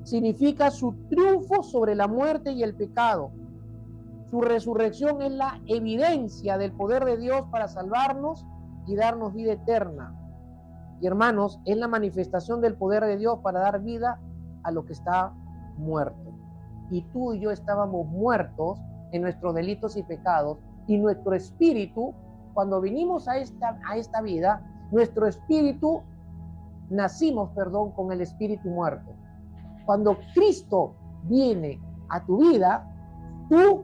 Significa su triunfo sobre la muerte y el pecado. Su resurrección es la evidencia del poder de Dios para salvarnos y darnos vida eterna. Y hermanos, es la manifestación del poder de Dios para dar vida a lo que está muerto. Y tú y yo estábamos muertos en nuestros delitos y pecados, y nuestro espíritu, cuando vinimos a esta vida, nuestro espíritu, nacimos, con el espíritu muerto. Cuando Cristo viene a tu vida, tú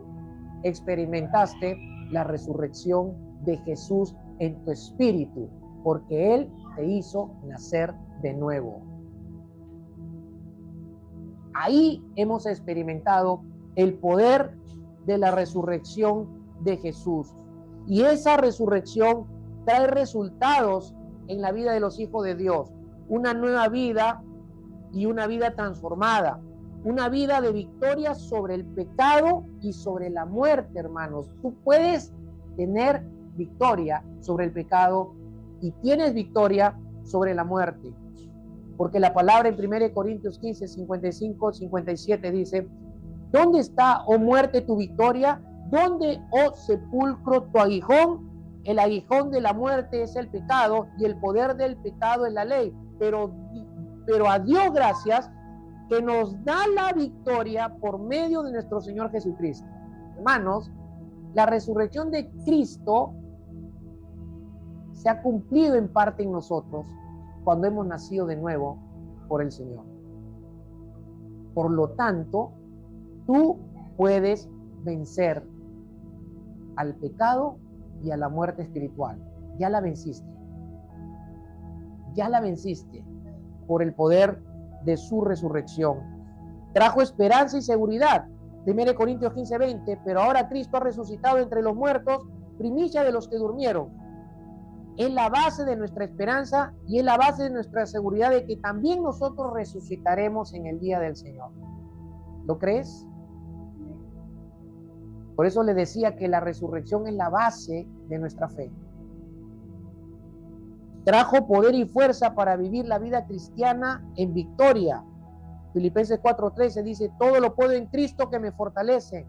experimentaste la resurrección de Jesús en tu espíritu, porque Él te hizo nacer de nuevo. Ahí hemos experimentado el poder de la resurrección de Jesús. Y esa resurrección trae resultados en la vida de los hijos de Dios. Una nueva vida y una vida transformada. Una vida de victoria sobre el pecado y sobre la muerte, hermanos. Tú puedes tener victoria sobre el pecado y tienes victoria sobre la muerte. Porque la palabra en 1 Corintios 15, 55, 57 dice: ¿dónde está, oh muerte, tu victoria? ¿Dónde, oh sepulcro, tu aguijón? El aguijón de la muerte es el pecado y el poder del pecado es la ley. Pero a Dios gracias que nos da la victoria por medio de nuestro Señor Jesucristo. Hermanos, la resurrección de Cristo se ha cumplido en parte en nosotros cuando hemos nacido de nuevo por el Señor. Por lo tanto, tú puedes vencer al pecado y a la muerte espiritual. Ya la venciste. Ya la venciste por el poder de su resurrección. Trajo esperanza y seguridad. 1 Corintios 15, 20. Pero ahora Cristo ha resucitado entre los muertos, primicia de los que durmieron. Es la base de nuestra esperanza y es la base de nuestra seguridad de que también nosotros resucitaremos en el día del Señor. ¿Lo crees? Por eso le decía que la resurrección es la base de nuestra fe. Trajo poder y fuerza para vivir la vida cristiana en victoria. Filipenses 4:13 dice: todo lo puedo en Cristo que me fortalece.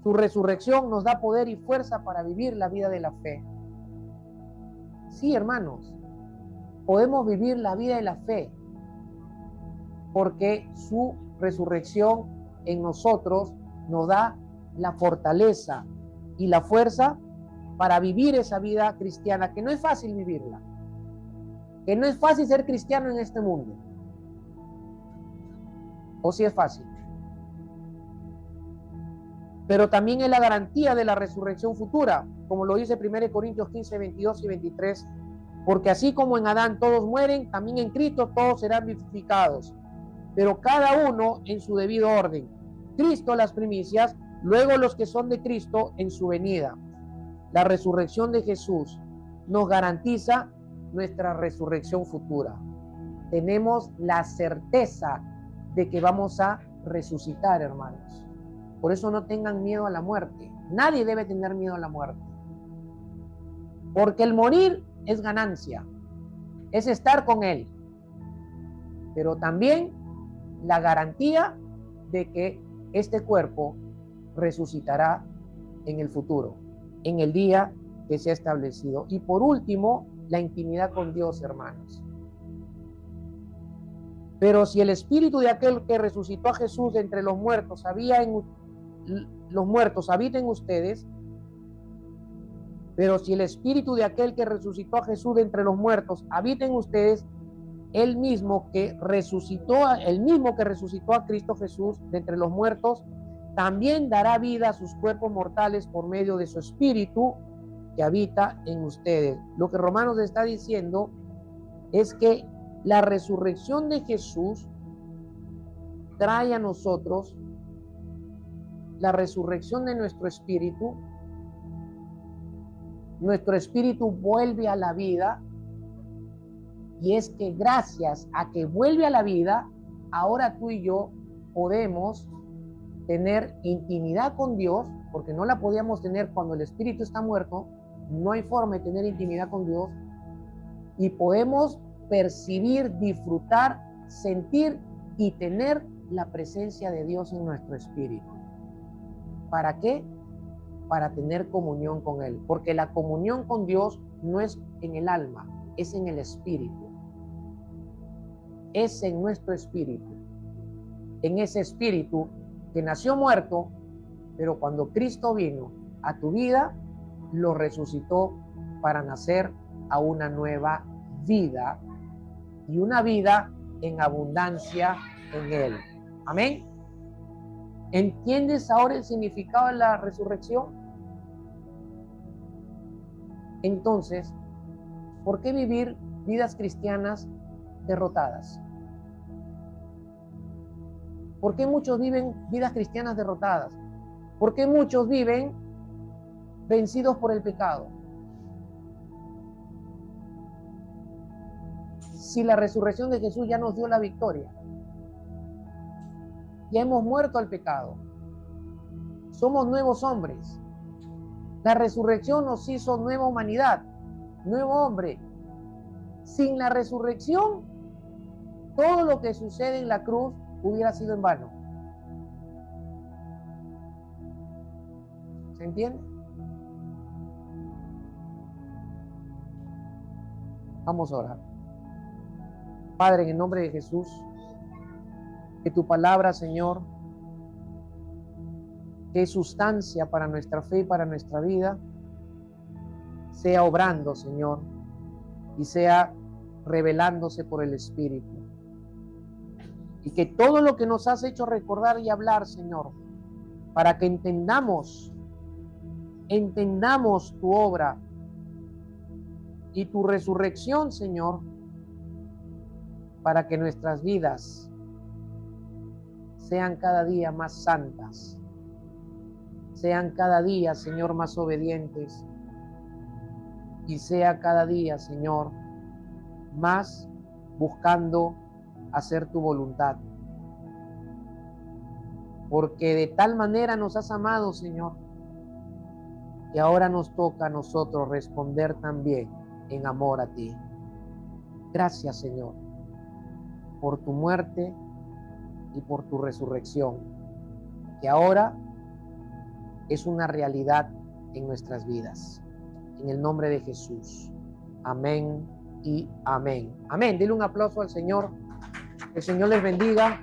Su resurrección nos da poder y fuerza para vivir la vida de la fe. Sí, hermanos, podemos vivir la vida de la fe porque su resurrección en nosotros nos da la fortaleza y la fuerza para vivir esa vida cristiana, que no es fácil vivirla, que no es fácil ser cristiano en este mundo. ¿O sí es fácil? Pero también es la garantía de la resurrección futura, como lo dice 1 Corintios 15, 22 y 23, porque así como en Adán todos mueren, también en Cristo todos serán vivificados, pero cada uno en su debido orden. Cristo las primicias, luego los que son de Cristo en su venida. La resurrección de Jesús nos garantiza nuestra resurrección futura. Tenemos la certeza de que vamos a resucitar, hermanos. Por eso no tengan miedo a la muerte. Nadie debe tener miedo a la muerte. Porque el morir es ganancia, es estar con Él. Pero también la garantía de que este cuerpo resucitará en el futuro, en el día que se ha establecido. Y por último, la intimidad con Dios, hermanos. Pero si el espíritu de aquel que resucitó a Jesús de entre los muertos habita en ustedes, pero si el espíritu de aquel que resucitó a Jesús de entre los muertos habita en ustedes, el mismo que resucitó a Cristo Jesús de entre los muertos, también dará vida a sus cuerpos mortales por medio de su espíritu que habita en ustedes. Lo que Romanos está diciendo es que la resurrección de Jesús trae a nosotros la resurrección de nuestro espíritu. Nuestro espíritu vuelve a la vida, y es que gracias a que vuelve a la vida, ahora tú y yo podemos tener intimidad con Dios, porque no la podíamos tener cuando el espíritu está muerto. No hay forma de tener intimidad con Dios, y podemos percibir, disfrutar, sentir y tener la presencia de Dios en nuestro espíritu. ¿Para qué? Para tener comunión con Él, porque la comunión con Dios no es en el alma, es en el espíritu, es en nuestro espíritu, en ese espíritu que nació muerto, pero cuando Cristo vino a tu vida, lo resucitó para nacer a una nueva vida, y una vida en abundancia en Él. Amén. ¿Entiendes ahora el significado de la resurrección? Entonces, ¿por qué vivir vidas cristianas derrotadas? ¿Por qué muchos viven vidas cristianas derrotadas? ¿Por qué muchos viven vencidos por el pecado? Si la resurrección de Jesús ya nos dio la victoria, ya hemos muerto al pecado, somos nuevos hombres. La resurrección nos hizo nueva humanidad, nuevo hombre. Sin la resurrección, todo lo que sucede en la cruz hubiera sido en vano. ¿Se entiende? Vamos a orar. Padre, en el nombre de Jesús, que tu palabra, Señor, que es sustancia para nuestra fe y para nuestra vida, sea obrando, Señor, y sea revelándose por el Espíritu. Y que todo lo que nos has hecho recordar y hablar, Señor, para que entendamos tu obra y tu resurrección, Señor, para que nuestras vidas sean cada día más santas, sean cada día, Señor, más obedientes, y sea cada día, Señor, más buscando hacer tu voluntad. Porque de tal manera nos has amado, Señor, que ahora nos toca a nosotros responder también en amor a ti. Gracias, Señor, por tu muerte y por tu resurrección, que ahora es una realidad en nuestras vidas. En el nombre de Jesús. Amén y amén. Amén. Dile un aplauso al Señor. Que el Señor les bendiga.